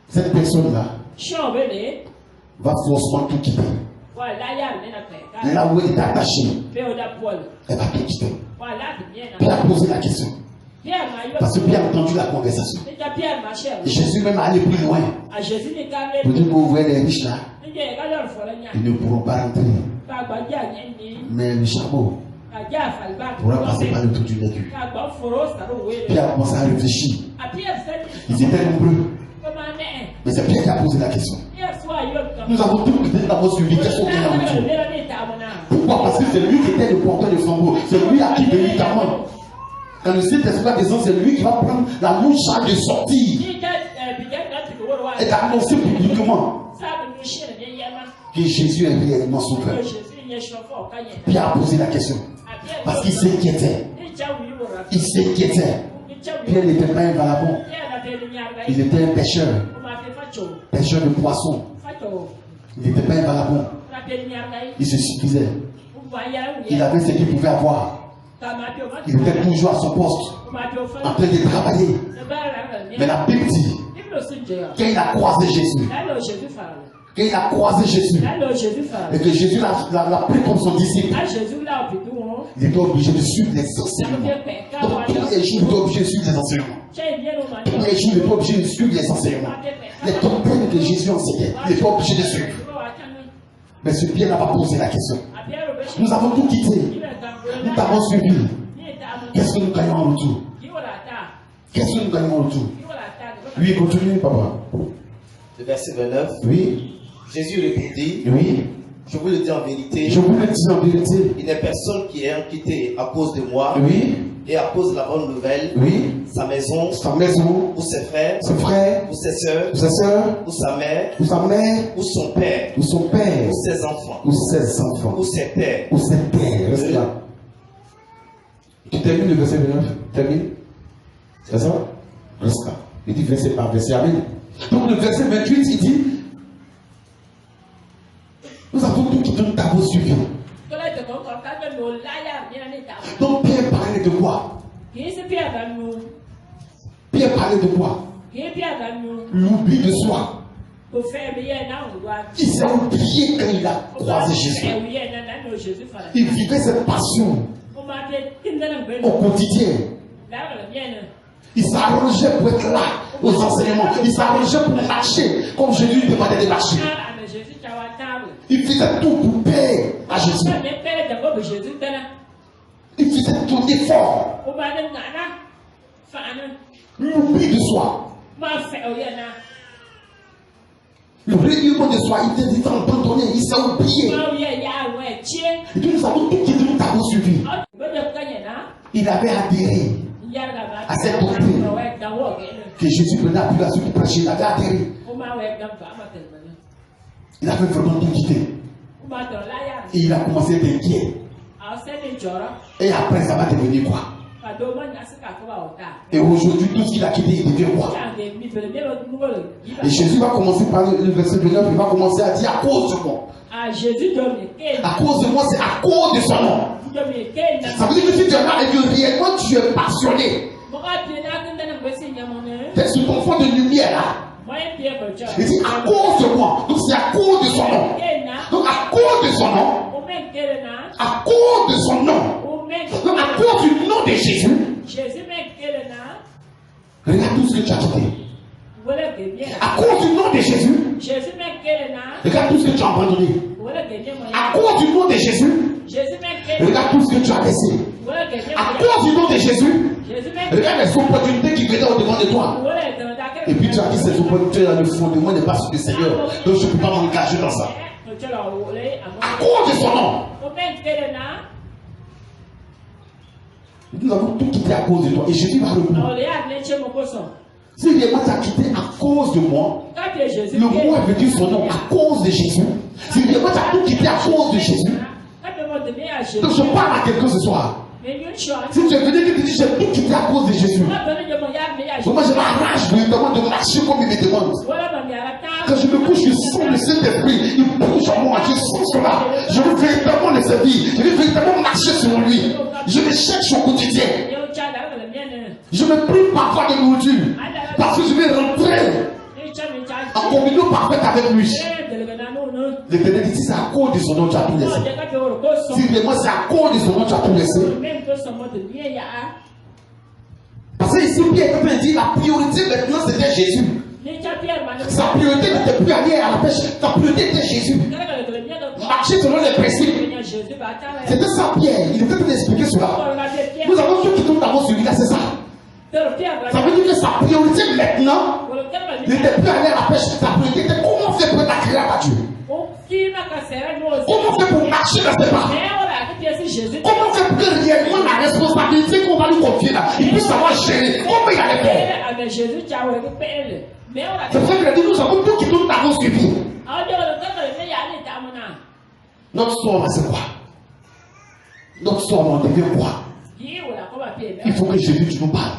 cette personne-là va forcément tout quitter. Là où elle est attachée, elle va tout quitter. Pierre a posé la question. Parce que Pierre a entendu la conversation. Jésus même allé plus loin. Pour dire qu'on voit les riches là, ils ne pourront pas rentrer. Mais le chameau pourra passer par le trou du nez. Pierre a commencé à réfléchir. Ils étaient nombreux. Mais c'est Pierre qui a posé la question. Nous avons tous quitté, nous avons suivi. Qu'est-ce qu'on vient dans le tour? Pourquoi? Parce que c'est lui qui était le porteur de flambeau. C'est lui à qui véritablement, quand le Saint-Esprit descend, c'est lui qui va prendre la lourde charge de sortir et d'annoncer publiquement que Jésus est réellement sauveur. Pierre a posé la question parce qu'il s'inquiétait. Il s'inquiétait. Pierre n'était pas un vagabond. Il était un pêcheur. Pêcheur de poissons. Il n'était pas un vagabond. Il se suffisait. Il avait ce qu'il pouvait avoir. Il était toujours à son poste, en train de travailler. Mais la Bible dit, quand il a croisé Jésus, quand il a croisé Jésus, et que Jésus l'a pris comme son disciple, il était obligé de suivre les enseignements. Donc tous les jours, il était obligé de suivre les enseignements. Tous les jours, il était obligé de suivre les enseignements. Les doctrines que Jésus enseignait, il était obligé de suivre. Mais ce Pierre n'a pas posé la question. Nous avons tout quitté. Nous t'avons suivi. Qu'est-ce que nous gagnons en retour? Qu'est-ce que nous gagnons en retour? Oui, continue, papa. Le verset 29. Oui. Jésus répondit. Oui. Je vous le dis en vérité. Je vous le dis en vérité. Il n'y a personne qui ait quitté à cause de moi. Oui. Et à cause de la bonne nouvelle. Oui. Sa maison. Ou ses frères. Ou ses sœurs. Ou sa mère. Ou son père. Ou ses enfants. Ou ses pères. Reste là. Tu termines le verset 29. Termine. C'est ça? Reste là. Il dit verset par verset. Amen. Donc le verset 28, il dit, nous avons tout quitté, nous t'avons suivi. Donc Pierre parlait de quoi? Pierre parlait de quoi? L'oubli de soi. Il s'est oublié quand il a croisé Jésus. Il vivait cette passion au quotidien. Il s'arrangeait pour être là aux enseignements. Il s'arrangeait pour marcher comme Jésus demandait de marcher. Il faisait tout pour paix à Jésus. Il faisait tout effort. L'oubli de soi. Le règlement de soi, il était abandonné, il s'est oublié. Et puis nous avons tout quitté, nous t'avons suivi. Il avait adhéré à cette doctrine que Jésus prenait à plus la suite pour prêcher. Il avait adhéré. Il avait vraiment tout quitté. Et il a commencé à être inquiet. Et après, ça va devenir quoi? Et aujourd'hui, tout ce qu'il a quitté, il devient quoi? Et Jésus va commencer par le verset 29, il va commencer à dire à cause de moi. À cause de moi, c'est à cause de son nom. Ça veut dire que si tu es là et que réellement tu es passionné, tu es sur ton fond de lumière là. Il dit à cause de moi. Donc c'est à cause de son nom. Donc à cause de son nom. À cause de son nom. Donc à cause du nom de Jésus. Regarde tout ce que tu as quitté. À cause du nom de Jésus. Regarde tout ce que tu as abandonné. À cause du nom de Jésus. Regarde tout ce que tu as laissé. À cause du nom de Jésus. Regarde les opportunités qui venaient au-devant de toi. Et puis tu as dit ces opportunités dans le fondement n'est pas sur le Seigneur. Donc je ne peux pas m'engager dans ça. À cause de son nom. Nous avons tout quitté à cause de toi. Et Jésus va reprendre. Si réellement tu as quitté à cause de moi, le mot est venu son nom à cause de Jésus. Si réellement tu as tout quitté à cause de Jésus, donc je parle à quelqu'un ce soir. Si tu es venu et que tu dis, j'ai tout quitté à cause de Jésus. Moi, je m'arrache véritablement de marcher comme il me demande. Quand je me couche, je sens le Saint-Esprit. Il bouge en moi. Je sens cela. Je veux véritablement le servir. Je veux véritablement marcher sur lui. Je me cherche au quotidien. Je me prive parfois de nourriture. Parce que je vais rentrer en communion parfaite avec lui. L'Éternel dit, c'est à cause de son nom que tu as tout laissé. Si vraiment c'est à cause de son nom que tu as tout laissé. Parce que ici, Pierre est en train de dire, la priorité maintenant c'était Jésus. Sa priorité n'était plus aller à la pêche. Sa priorité était Jésus. Marcher selon les principes. C'était ça Pierre. Il était en train d'expliquer cela. Nous avons ceux qui tombent d'abord sur lui là, c'est ça. Ça veut dire que sa priorité maintenant n'était plus aller à la pêche. Sa priorité était comment faire pour être agréable à Dieu. Comment faire pour marcher dans ses pas. Comment faire pour que réellement la responsabilité qu'on va lui confier là, il puisse savoir gérer. Comment il allait faire. C'est pour ça qu'il a dit, nous avons tout qui nous avons suivi. Notre soir, c'est quoi? Notre soir, on devient quoi? Il faut que Jésus nous parle.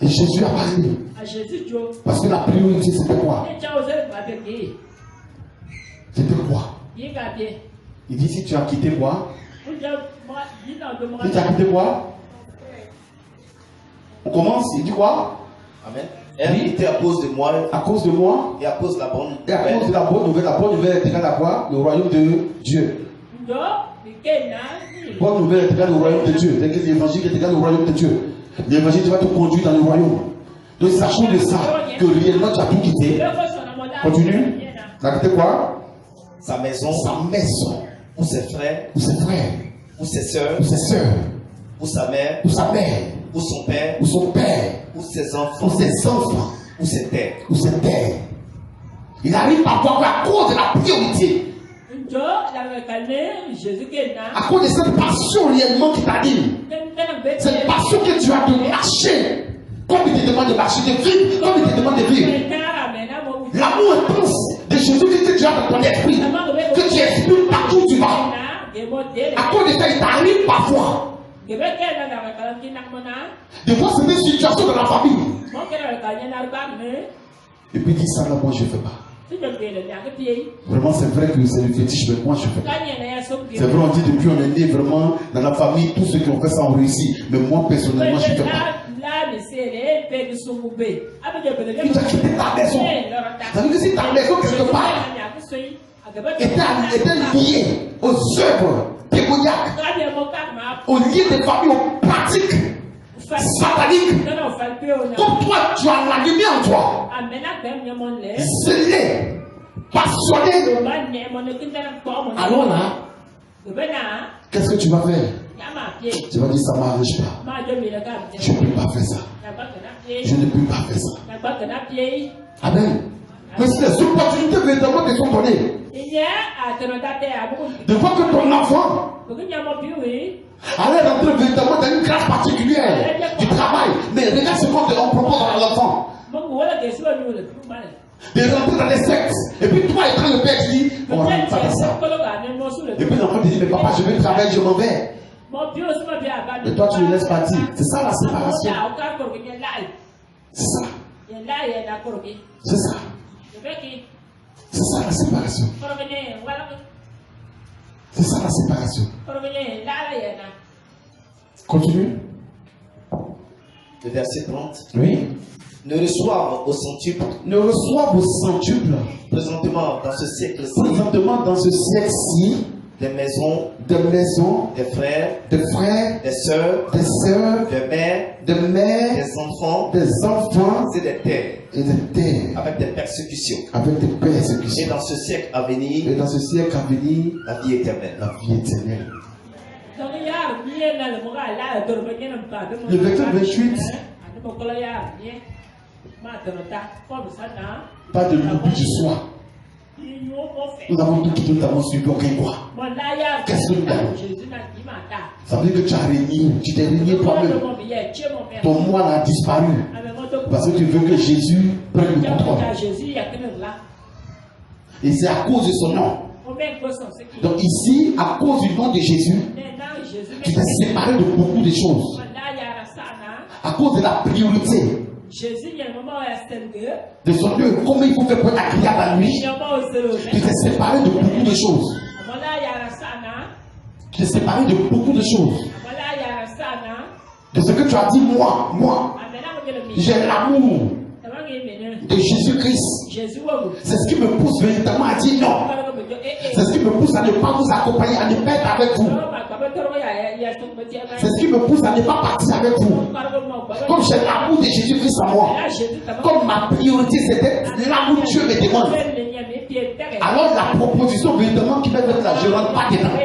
Et Jésus a parlé. Parce que la priorité, c'était quoi? C'était quoi? Il dit, si tu as quitté moi, si tu as quitté moi, on commence, il dit quoi? Amen. Elle était à cause de moi. À cause de moi. Et à cause de la bonne nouvelle. Et à cause de la bonne nouvelle. La bonne nouvelle est égale à quoi? Le royaume de Dieu. Bonne nouvelle est égale au royaume de Dieu. L'évangile est égal au royaume de Dieu. L'évangile va te conduire dans le royaume. Donc sachons de ça que réellement tu as tout quitté. Continue. Tu as quitté quoi? Sa maison. Sa maison. Ou ses frères. Ou ses frères. Ou ses soeurs. Ou ses soeurs. Ou sa mère. Ou sa mère. Ou son père. Ou son père. Ou ses enfants. Ou ses enfants. Ou ses terres. Ou ses terres. Il arrive parfois à cause de la priorité. À cause de cette passion réellement qui t'anime. Cette passion que tu as de marcher. Comme il te demande de marcher, de vivre. Comme il te demande de vivre. L'amour intense de Jésus que tu as dans ton esprit. Que tu exprimes partout où tu vas. À cause de ça, il t'arrive parfois de voir cette situation dans la famille. Et puis il dit ça là, moi je ne fais pas. Vraiment c'est vrai que c'est le fétiche, mais moi je ne fais pas. C'est vrai, on dit depuis on est né vraiment dans la famille, tous ceux qui ont fait ça ont réussi. Mais moi personnellement je ne fais pas. Tu as quitté ta maison. Ça veut dire que si ta maison quelque part était liée aux œuvres démoniaques, aux liens de famille, aux pratiques sataniques, comme toi tu as la lumière en toi, zélé, passionné, alors là, qu'est-ce que tu vas faire? Tu vas dire ça ne m'arrange pas. Je ne peux pas faire ça. Je ne peux pas faire ça. Amen. Mais si les opportunités véritablement te sont données, de voir que ton enfant allait rentrer véritablement dans une classe particulière du travail, mais regarde ce qu'on propose à l'enfant. De rentrer dans les sectes. Et puis toi étant le père, tu dis, on ne rentre pas dans ça. Et puis l'enfant te dit, mais papa, je vais travailler, je m'en vais. Et toi tu le laisses partir. C'est ça la séparation. C'est ça. C'est ça. C'est ça la séparation. C'est ça la séparation. Continue. Le verset 30. Oui. Ne reçoivent au centuple. Ne reçoivent au centuple. Présentement dans ce siècle-ci. Présentement dans ce siècle-ci. Des maisons. Des maisons. Des frères. Des frères. Des sœurs. Des sœurs. Des mères. Des mères. Des enfants. Des enfants. Et des terres. Et des terres. Avec des persécutions. Avec des persécutions. Et dans ce siècle à venir. Et dans ce siècle à venir. La vie éternelle. La vie éternelle. Le verset 28. Pas de l'oubli du soir. Nous avons tout quitté, nous avons suivi aucun quoi. Qu'est-ce que nous avons? Ça veut dire que tu as régné, tu t'es régné toi-même. Ton moi a disparu. Parce que tu veux que Jésus prenne le contrôle. Et c'est à cause de son nom. Donc ici, à cause du nom de Jésus, Tu t'es séparé de beaucoup de choses. À cause de la priorité de son Dieu, comment il faut faire pour être agréable à lui. Tu t'es séparé de beaucoup de choses. Tu t'es séparé de beaucoup de choses. De ce que tu as dit, moi, j'ai l'amour de Jésus-Christ. C'est ce qui me pousse véritablement à dire non. C'est ce qui me pousse à ne pas vous accompagner, à ne pas être avec vous. C'est ce qui me pousse à ne pas partir avec vous. Comme j'ai l'amour de Jésus-Christ en moi, comme ma priorité c'était là où Dieu me demande, alors la proposition véritablement qui va être là, je ne rentre pas dedans.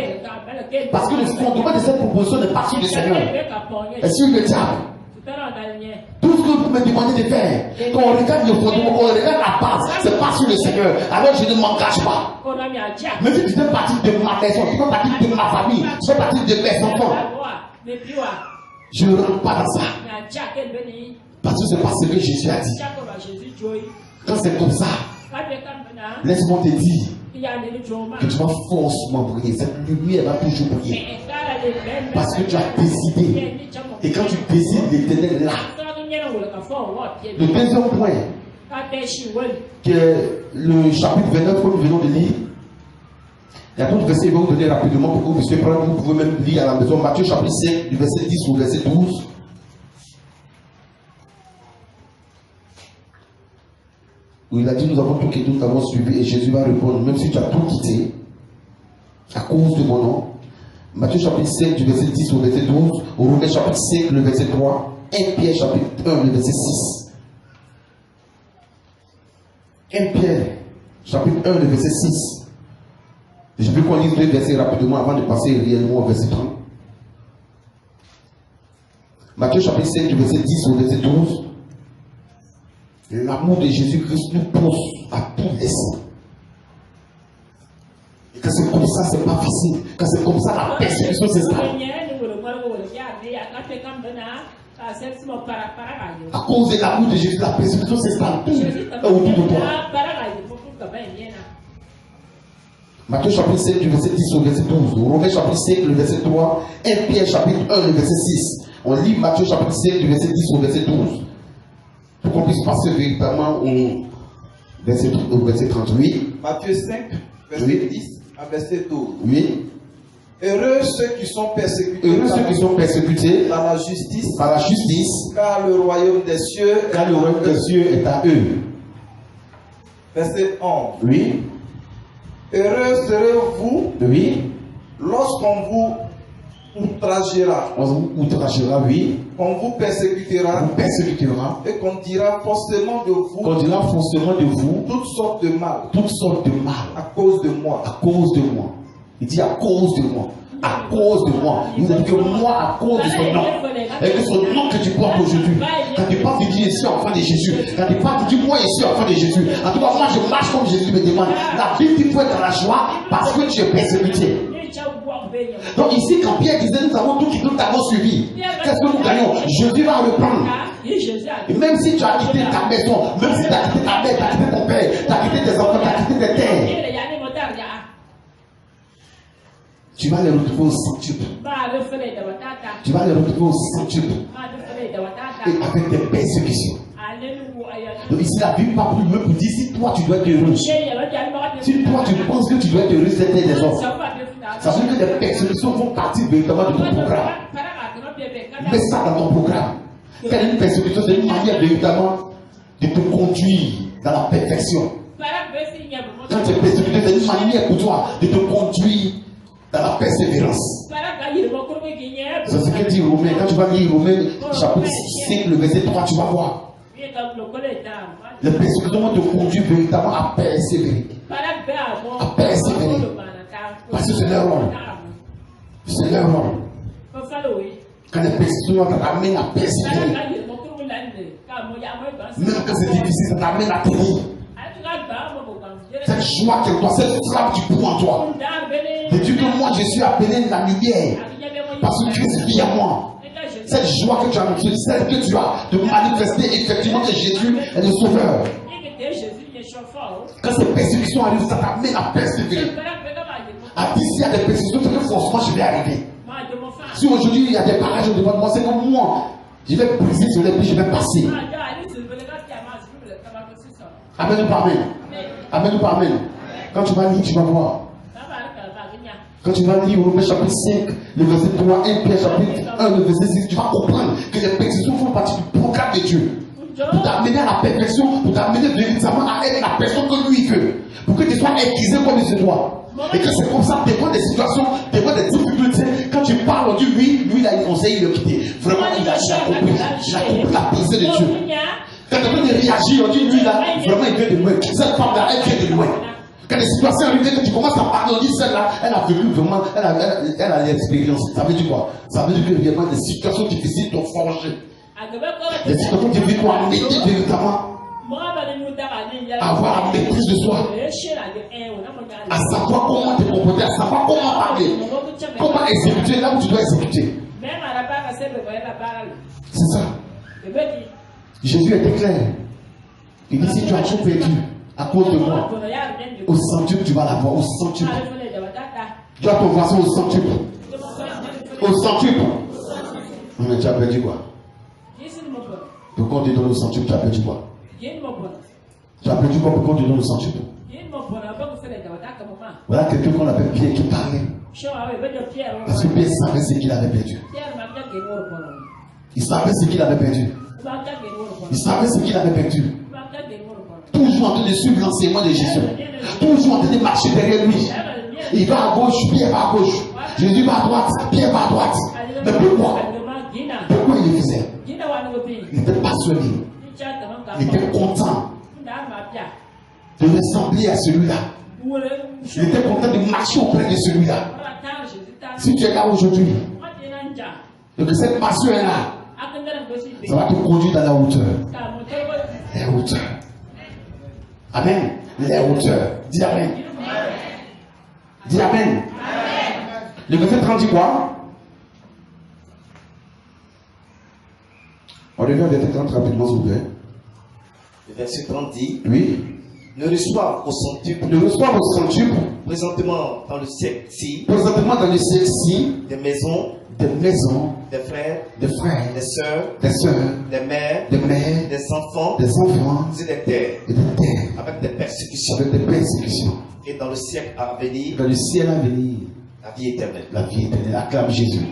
Parce que le fondement de cette proposition n'est pas sur le Seigneur, c'est sur le diable. Tout ce que vous me demandez de faire, quand on regarde le fondement, quand on regarde la base, c'est pas sur le Seigneur. Alors je ne m'engage pas. Mais si tu fais partie de ma maison, tu fais partie de ma famille, tu fais partie de mes enfants, je ne rentre pas dans ça. Parce que c'est pas ce que Jésus a dit. Quand c'est comme ça, laisse-moi te dire que tu vas forcément briller. Cette lumière va toujours briller. Parce que tu as décidé. Et quand tu décides, l'Éternel est là. Le deuxième point, que le chapitre 29 que nous venons de lire, il y a d'autres versets, je vais vous donner rapidement pour que vous puissiez prendre. Vous pouvez même lire à la maison. Matthieu chapitre 5, du verset 10 au verset 12. Où il a dit, nous avons tout quitté, nous avons suivi. Et Jésus va répondre, même si tu as tout quitté, à cause de mon nom. Matthieu chapitre 5, du verset 10 au verset 12. Au Romains chapitre 5, le verset 3. 1 Pierre chapitre 1, le verset 6. 1 Pierre chapitre 1, le verset 6. Je veux qu'on lise deux versets rapidement avant de passer réellement au verset 30. Matthieu chapitre 5, du verset 10 au verset 12. L'amour de Jésus-Christ nous pousse à tout laisser. Et quand c'est comme ça, c'est pas facile. Quand c'est comme ça, la persécution s'installe. À cause de l'amour de Jésus, la persécution s'installe autour de toi. Matthieu chapitre 5, du verset 10 au verset 12. Romains chapitre 5, le verset 3. 1 Pierre chapitre 1, le verset 6. On lit Matthieu chapitre 5, du verset 10 au verset 12. Pour qu'on puisse passer véritablement au verset 38. Matthieu 5, verset 10 à verset 12. Oui. Heureux ceux qui sont persécutés, par la justice, car le royaume des cieux est à eux. Verset 11. Oui. Heureux serez-vous, oui, lorsqu'on vous outragera. On vous outragera, oui. On vous persécutera. Et qu'on dira forcément de vous. Toutes sortes de mal. À cause de moi. Il dit à cause de moi. Il dit que moi, à cause de son nom. Et que son nom que tu portes aujourd'hui. Quand tu parles, tu dis je suis enfant de Jésus. Quand tu parles, tu dis moi, je suis enfant de Jésus. En tout cas, moi, je marche comme Jésus me demande. La Bible, tu peux être dans la joie parce que tu es persécuté. Donc ici, quand Pierre disait nous avons tout quitté, nous t'avons suivi. Qu'est-ce que nous gagnons? Jésus va reprendre. Et même si tu as quitté ta maison, même si tu as quitté ta mère, tu as quitté ton père, tu as quitté tes enfants, tu as quitté tes terres, tu vas les retrouver au centuple. Tu vas les retrouver au centuple. Et avec des persécutions. Donc ici, la Bible parle même pour dire si toi tu dois être heureux. Si toi tu penses que tu dois être heureux, c'est des hommes. Ça veut dire que les persécutions font partie véritablement de ton programme. Mets ça dans ton programme. Quand une persécution, c'est une manière véritablement de te conduire dans la perfection. Quand tu es persécuté, c'est une manière pour toi de te conduire dans la persévérance. C'est ce que dit Romain. Quand tu vas lire Romain chapitre 5, le verset 3, tu vas voir. Les persécutions vont te conduire véritablement à persévérer. À persévérer. Parce que c'est leur rôle. C'est leur rôle. Quand les persécutions t'amènent à persévérer. Même quand c'est difficile, ça t'amène à tenir. Cette joie qu'elle doit, cette frappe du coup en toi. De dire que moi je suis appelé la lumière. Parce que Christ vit en moi. Cette joie que tu as, celle que tu as de manifester effectivement que Jésus est le sauveur. Quand ces persécutions arrivent, ça t'amène à persévérer. À dire s'il y a des persécutions, forcément je vais arriver. Si aujourd'hui il y a des barrages devant moi, c'est comme moi. Je vais briser sur les pieds, je vais passer. Amen ou pas amen? Amen ou pas amen? Quand tu vas lire, tu vas voir. Quand tu vas lire Romains chapitre 5, le verset 3, 1 Pierre chapitre 1, le verset 6, tu vas comprendre que les perfections font partie du programme de Dieu. Pour t'amener à la perfection, pour t'amener véritablement à être la personne que lui veut. Pour que tu sois aiguisé comme il se doit. Et que c'est comme ça, devant des situations, devant des difficultés, quand tu parles, on dit oui, lui il a eu conseil, il a quitté. Vraiment, il a compris la pensée de Dieu. Quand tu veux réagir, on dit lui là, vraiment il vient de loin. Cette femme-là, elle vient de loin. Quand les situations arrivent, que tu commences à parler, on dit celle-là, elle a vécu vraiment, elle a l'expérience. Ça veut dire quoi? Ça veut dire que vraiment des situations difficiles t'ont forgé. Les situations difficiles t'ont amené véritablement à avoir la maîtrise de soi. À savoir comment te comporter, à savoir comment parler, comment exécuter là où tu dois exécuter. C'est ça. Jésus était clair. Il dit si tu as tout perdu à cause de moi, au centuple tu vas l'avoir, au centuple. Tu as ton voisin au centuple. Au centuple. Mais tu as perdu quoi? Pourquoi on te donne au centuple, tu as perdu quoi? Tu as perdu quoi? Pourquoi on te donne au centuple? Voilà quelqu'un qu'on appelle Pierre qui parlait. Parce que Pierre savait ce qu'il avait perdu. Il savait ce qu'il avait perdu. Il savait ce qu'il avait perdu. Toujours en train de suivre l'enseignement de Jésus. Toujours en train de marcher derrière lui. Il va à gauche, Pierre va à gauche. Jésus va à droite, Pierre va à droite. Mais pourquoi? Pourquoi il le faisait? Il n'était pas seul. Il était content de ressembler à celui-là. Il était content de marcher auprès de celui-là. Si tu es là aujourd'hui, et que cette passion est là, ça va te conduire dans la hauteur. Les hauteurs. Amen. Les hauteurs. Dis Amen. Dis Amen. Le verset 30 dit quoi? On revient au verset 30 rapidement, s'il vous plaît. Le verset 30 dit oui. Ne reçois au centuple. Ne reçois au centuple. Présentement dans le siècle-ci. Présentement dans le siècle-ci. Des maisons. Des maisons. Des frères. Des frères. Des sœurs. Des sœurs. Des mères. Des mères. Des enfants. Des enfants. Et des terres. Et des terres. Avec des persécutions. Avec des persécutions. Et dans le siècle à venir. Dans le ciel à venir. La vie éternelle. La vie éternelle. Acclame Jésus.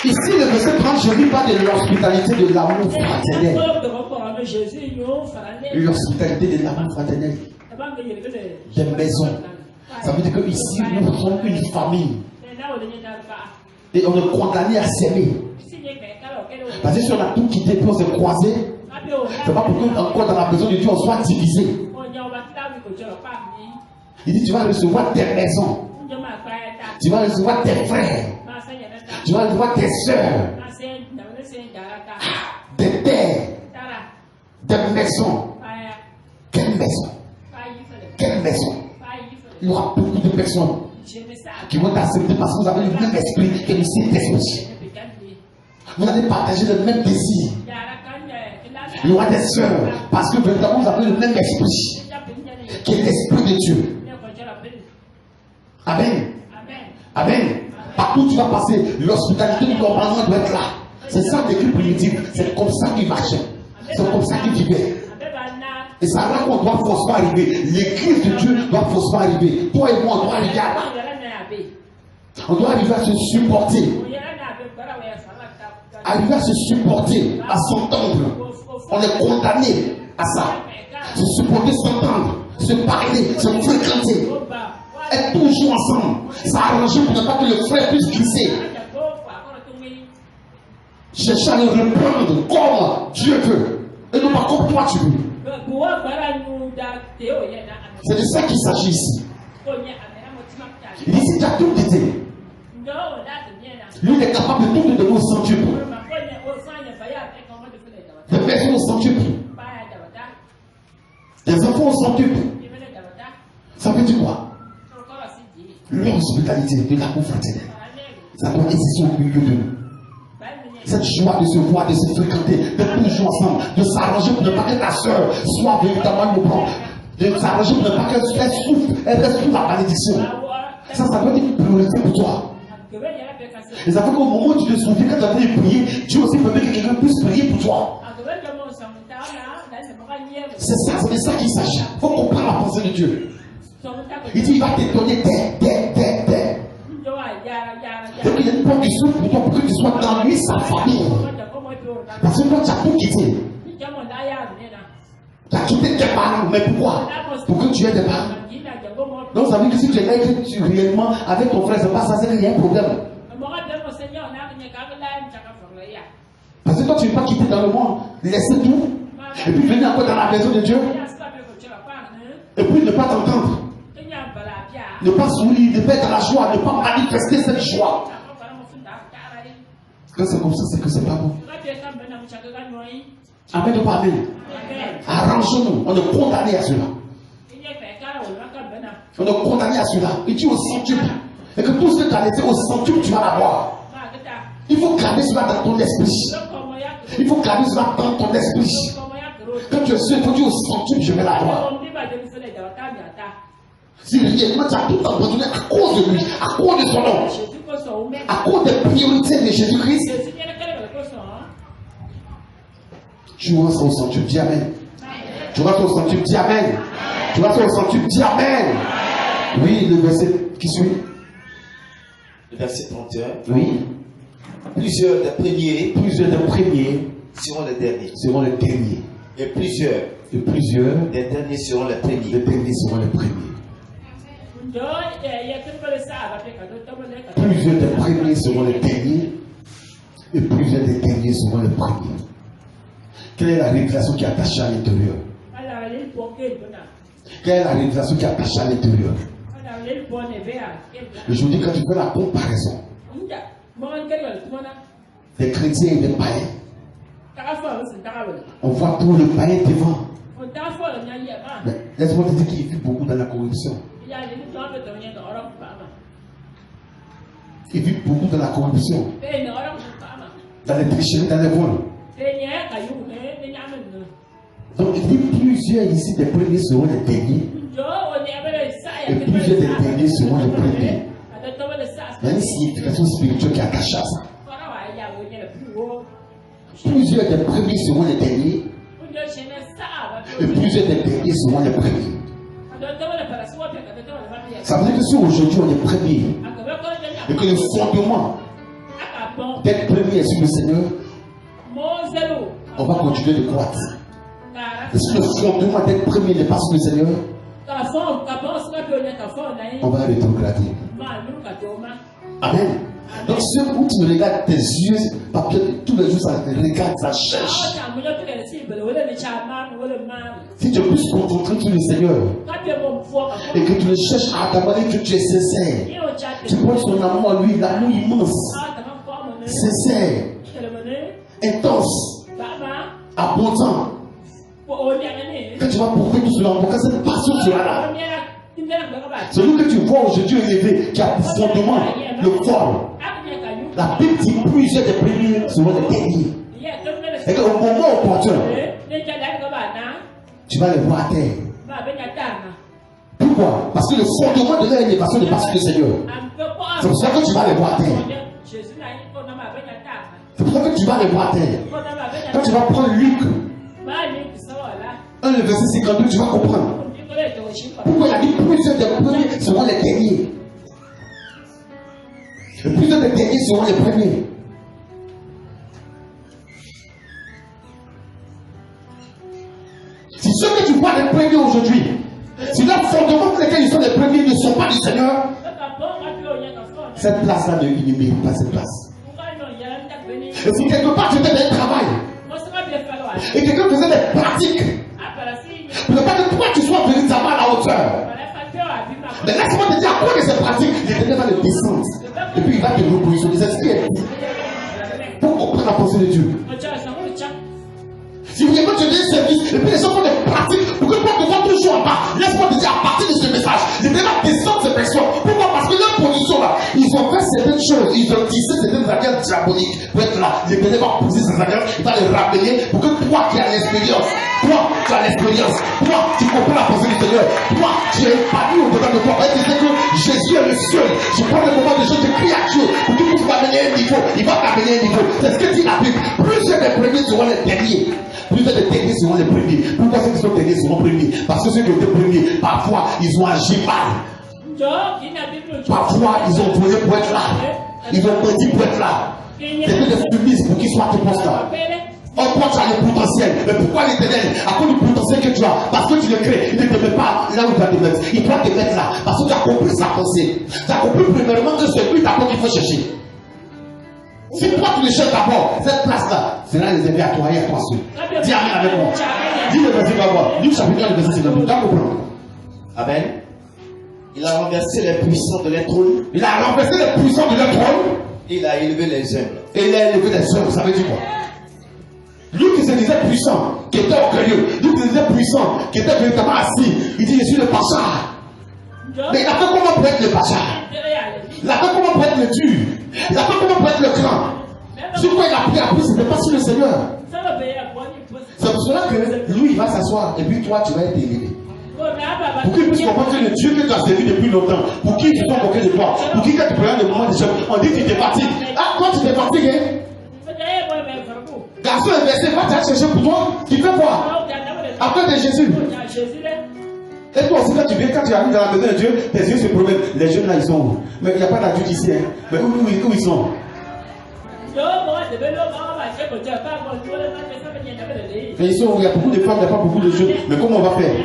Ici, le verset 30, je ne dis pas de l'hospitalité de l'amour fraternel. L'hospitalité de l'amour fraternel. Des maisons. Ça veut dire qu'ici, nous sommes une famille. Et on est condamné à s'aimer. Parce que si on a tout quitté pour se croiser, c'est pas pour que, encore dans la maison de Dieu, on soit divisé. Il dit, tu vas recevoir tes maisons. Tu vas recevoir tes frères. Tu vas recevoir tes soeurs. Des terres. Des maisons. Quelle maison? Quelle maison? Il y aura beaucoup de personnes qui vont t'accepter parce que vous avez le même esprit que le Saint-Esprit. Vous allez partager le même désir. Il y aura des sœurs parce que véritablement vous avez le même esprit qui est l'esprit de Dieu. Amen. Amen. Partout où tu vas passer, l'hospitalité normalement doit être là. C'est ça l'écrit primitif. C'est comme ça qu'il marchait. C'est comme ça qu'il vivait. Et c'est là qu'on doit forcément arriver. L'église de Dieu doit forcément arriver. Toi et moi, on doit arriver à là. On doit arriver à se supporter. Arriver à se supporter, à s'entendre. On est condamné à ça. Se supporter, s'entendre, se parler, se fréquenter. Être toujours ensemble. Ça a arrangé pour ne pas que le frère puisse glisser. Chercher à le reprendre comme Dieu veut. Et non pas comme toi tu veux. C'est de ça qu'il s'agit ici. Il dit si tu as tout quitté, lui il est capable de tout te donner au centuple. Des personnes au centuple. Des enfants au centuple. Ça veut dire quoi? L'hospitalité de l'amour fraternel. Ça doit exister au milieu de nous. Cette joie de se voir, de se fréquenter, de toujours ensemble, de s'arranger pour ne pas que ta soeur soit véritablement le blanc, de s'arranger pour ne pas qu'elle souffre, elle reste sous la malédiction. Ça doit être une priorité pour toi. Et ça fait qu'au moment où tu te souviens, quand tu as prié, Dieu aussi permet que quelqu'un puisse prier pour toi. C'est ça, c'est de ça qu'il s'agit. Il faut comprendre la pensée de Dieu. Il dit, il va te donner des. Donc il y a une porte qui s'ouvre pour toi pour que tu sois dans lui, sa famille. Parce que toi, tu as tout quitté. Tu as quitté tes parents, mais pourquoi? Pour que tu aies des parents. Donc ça veut dire que si tu es là et que tu réellement avec ton frère, c'est pas ça, c'est qu'il y a un problème. Parce que toi, tu ne veux pas quitter dans le monde, laisser tout, et puis venir encore dans la maison de Dieu, et puis ne pas t'entendre, ne pas sourire, ne pas être dans la joie, ne pas manifester cette joie. Quand c'est comme ça, c'est que c'est pas bon. Amen ou pas amen? Arrangeons-nous, on est condamné à cela. On est condamné à cela. Il dit au centuple. Et que tout ce que tu as laissé au centuple, tu vas l'avoir. Il faut garder cela dans ton esprit. Il faut garder cela dans ton esprit. Quand tu es sûr, il faut dire au centuple, je vais l'avoir. Si réellement tu as tout abandonné à cause de lui, à cause de son nom, à cause des priorités de Jésus-Christ, tu vas au centuple, dis Amen. Tu vas au centuple, dis Amen. Tu vas au centuple, dis Amen. Oui, le verset qui suit. Le verset 31. Oui. Plusieurs des premiers seront les derniers. Et plusieurs des derniers seront les premiers. Les derniers seront les premiers. Plusieurs des premiers seront les derniers. Et plusieurs des derniers seront les premiers. Quelle est la révélation qui est attachée à l'intérieur? Quelle est la révélation qui est attachée à l'intérieur? Et je vous dis, quand tu fais la comparaison des chrétiens et des païens, on voit tout le païen devant. Mais laisse-moi te dire qu'il vit beaucoup dans la corruption. Il vit beaucoup dans la corruption, dans les tricheries, dans les vols. Donc il dit plusieurs ici des premiers seront les derniers. Et plusieurs des derniers seront les premiers. Il y a une signification spirituelle qui est attachée à ça. Plusieurs des premiers seront les derniers. Et plusieurs des derniers seront les premiers. Ça veut dire que si aujourd'hui on est premier, et que le fondement d'être premier est sur le Seigneur, on va continuer de croître. Et si le fondement d'être premier n'est pas sur le Seigneur, on va rétrograder. Amen. Donc ce où tu regardes tes yeux, papier, tous les jours ça regarde, ça cherche. Si tu es plus concentré sur le Seigneur et que tu le cherches à ta manière, que tu es sincère, tu prends son amour à lui, l'amour immense, sincère, intense, abondant. Quand tu vas prouver tout cela, quand cette passion sera là, celui que tu vois aujourd'hui élevé, qui a pour fondement le corps, la Bible dit plusieurs des premiers seront les derniers. Et qu'au moment opportun, tu vas les voir à terre. Pourquoi? Parce que le fondement de leur élévation n'est pas sur le Seigneur. C'est pour ça que tu vas les voir à terre. C'est pour ça que tu vas les voir à terre. Quand tu vas prendre Luc 1, le verset 52, tu vas comprendre. Pourquoi il a dit plusieurs des premiers seront les derniers. Et plusieurs des derniers seront les premiers. Si ceux que tu vois les premiers aujourd'hui, si leur fondement pour lesquels ils sont les premiers ne sont pas du Seigneur, cette place-là ne mérite pas cette place. Et si quelque part tu faisais des travail, et quelqu'un faisait des pratiques, pour ne pas que toi tu sois véritablement à la hauteur. Mais laisse-moi te dire à quoi de ces pratiques, l'Éternel va le descendre. Et puis il va te repositionner. C'est ce qui est pour comprendre la pensée de Dieu. Si vous écoutez des services, et puis les gens font des pratiques, pour que toi tu sois toujours en bas, laisse-moi te dire à partir de ce message, l'Éternel va descendre ces personnes. Pourquoi? Parce que leur position là, ils ont fait certaines choses, ils ont tissé certaines alliances diaboliques pour être là. L'éternel va poser ces alliances, il va les rappeler pour que toi qui as l'expérience, toi tu as l'expérience, toi tu comprends la pensée du Seigneur, toi tu es épanoui au-dedans de toi. Tu sais que Jésus est le seul. Je prends le moment de Dieu, je crie à Dieu pour qu'il puisse m'amener un niveau. Il va t'amener un niveau. C'est ce que dit la Bible. Plusieurs des premiers seront les derniers. Plusieurs des derniers seront les premiers. Pourquoi ceux qui sont derniers seront premiers? Parce que ceux qui étaient premiers, parfois ils ont agi mal. Parfois ils ont volé pour être là. Ils ont menti pour être là. C'était des fumistes pour qu'ils soient à ton poste là. Oh, toi tu as le potentiel. Mais pourquoi l'Éternel? À cause du potentiel que tu as, parce que tu le crées, il ne te met pas là où il va te mettre. Il doit te mettre là. Parce que tu as compris sa pensée. Tu as compris premièrement que c'est lui d'abord qu'il faut chercher. Si toi tu le cherches d'abord, cette place-là sera réservée à toi et à toi seul. Dis Amen avec moi. Dis le verset d'abord. Luc chapitre 1, le verset 52. Tu vas comprendre. Amen. Il a renversé les puissants de leur trône. Il a renversé les puissants de leur trône. Il a élevé les humbles. Et il a élevé les hommes. Ça veut dire quoi? Lui qui se disait puissant, qui était orgueilleux, lui qui se disait puissant, qui était véritablement assis, il dit je suis le pacha. Mais il a fait comment pour être le pacha? Il a fait comment pour être le dur? Il a fait comment pour être le grand? Sur quoi il a pris après, ce n'était pas sur le Seigneur. C'est pour cela que lui il va s'asseoir et puis toi tu vas être élevé. Pour qu'il puisse comprendre que le Dieu que tu as servi depuis longtemps, pour qu'il se soit moqué de toi, pour qu'il te prenne le moment de Dieu, on dit que tu t'es fatigué. Ah, toi tu t'es fatigué, hein? Garçon inversé, va te chercher pour toi, tu fais quoi? Après de Jésus. Et toi aussi, quand tu viens, quand tu arrives dans la maison de Dieu, tes yeux se promènent. Les jeunes là, ils sont où? Mais il n'y a pas d'adulte ici, hein? Mais où ils sont? Mais ils sont où? Il y a beaucoup de femmes, il n'y a pas beaucoup de jeunes. Mais comment on va faire?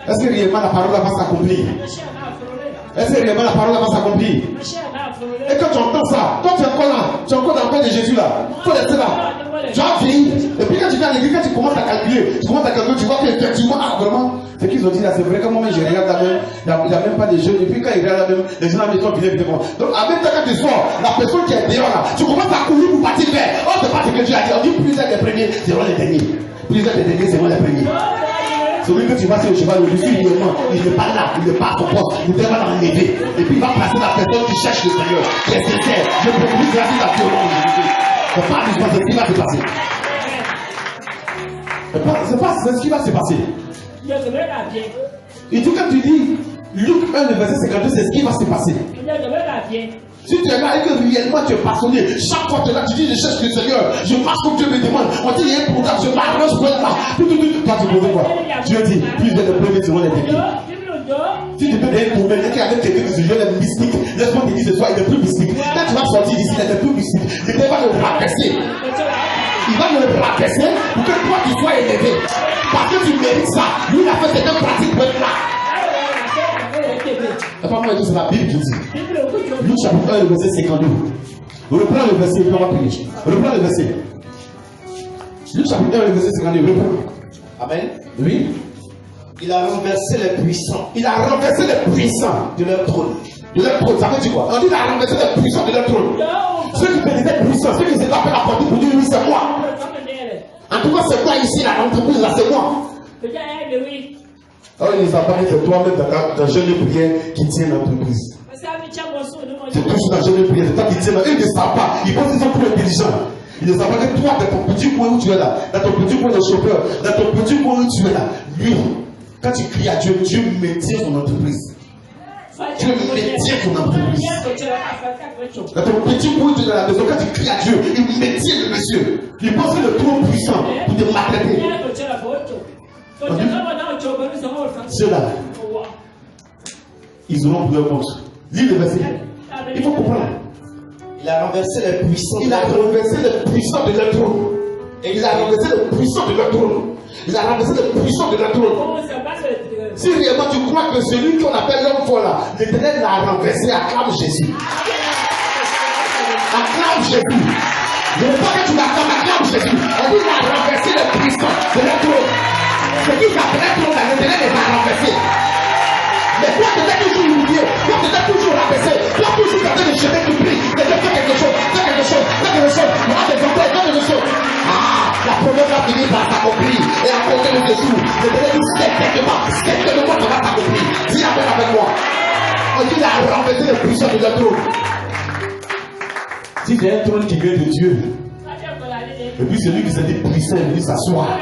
Est-ce que réellement la parole va s'accomplir? Est-ce que réellement la parole va s'accomplir? Et quand tu entends ça, toi tu es encore là, tu es encore dans le corps de Jésus là, tu es resté là, tu as vieilli. Et puis quand tu viens à l'église, quand tu commences à calculer, tu vois qu'effectivement, ah vraiment, ce qu'ils ont dit là, c'est vrai que moi je regarde là même, il n'y a même pas de jeunes, et puis quand ils regardent là même, les gens là, ils sont venus. Donc en même temps quand tu sors, la personne qui est dehors là, tu commences à courir pour partir vers. Oh, c'est pas ce que tu as dit, on dit plusieurs des premiers seront les derniers. Plusieurs des derniers seront les premiers. Celui que tu vas sur le cheval, il n'est pas là, il n'est pas à ton poste, il ne va l'enlever. Et puis il va placer la personne qui cherche le Seigneur, qui est sincère. Je peux plus grâce à Dieu au nom de Jésus. C'est pas ce qui va se passer. C'est ce qui va se passer. Et tout quand tu dis, Luc 1, le verset 52, c'est ce qui va se passer. Si tu es là et que réellement tu es passionné, chaque fois que tu es là, tu dis je cherche le Seigneur, je marche comme Dieu me demande. On dit il y a un programme, je m'arrange pour être là. Toi tu poses quoi? Dieu dit, plus de premiers seront les derniers. Si tu peux donner pour mener avec quelqu'un qui se joue les mystiques, laisse-moi te dire ce soir, il est plus mystique. Quand tu vas sortir d'ici, il est plus mystique. Il va le rabaisser. Il va le rabaisser pour que toi tu sois élevé. Parce que tu mérites ça. Lui il a fait cette pratique pour être là. C'est pas moi, c'est la Bible qui dit. Luc chapitre 1, le verset 52. Reprends le verset, on va prier. Reprends le verset. Luc chapitre 1, le verset 52. Reprends. Amen. Oui. Il a renversé les puissants. Il a renversé les puissants de leur trône. De leur trône, ça veut dire quoi? On dit il a renversé les puissants de leur trône. Ceux qui étaient puissants, ceux qui s'étaient appelés à porter pour dire oui, c'est moi. En tout cas, c'est toi ici, là, l'entreprise, là, c'est moi. Oh, il ne savent pas que c'est toi-même dans le jeu de prière qui tient l'entreprise. C'est toujours dans le jeu de prière, c'est toi qui tiens. Ils ne savent pas. Ils pensent qu'ils sont plus intelligents. Ils ne savent pas que toi, dans ton petit coin où tu es là, dans ton petit coin de chauffeur, dans ton petit coin où tu es là, lui, quand tu cries à Dieu, Dieu maintient son entreprise. Dieu maintient ton entreprise. Dans ton petit coin où tu es dans la maison, quand tu cries à Dieu, il maintient le monsieur. Il pense que le trop puissant pour te maltraiter. Ceux-là, ils auront pour leur compte. Lis le verset. Il faut comprendre. Il a renversé les puissants. Il a renversé les puissants de leur trône. Et il a renversé les puissants de leur trône. Il a renversé les puissants de leur trône. Si réellement tu crois que celui qu'on appelle l'homme fort là, l'Éternel l'a renversé, acclame Jésus. Acclame Jésus. Je ne veux pas que tu acclames Jésus. On dit qu'il a renversé les puissants de leur trône. Ce qui s'appelait trône, l'Éternel les a renversés. Mais toi, tu étais toujours humilié, toi, tu étais toujours rabaissé, toi, toujours en train de jeter du prix, de faire quelque chose, fais quelque chose, fais quelque chose, moi, des enfants, fais quelque chose. Ah, la promesse va finir par s'accomplir, et à côté de Jésus, le Seigneur dit certainement, ça va s'accomplir. Dis amen avec moi. On dit, il a renversé les puissants. puissant de la trône. Si c'est un trône qui vient de Dieu, et puis celui qui s'est dit puissant est venu s'asseoir,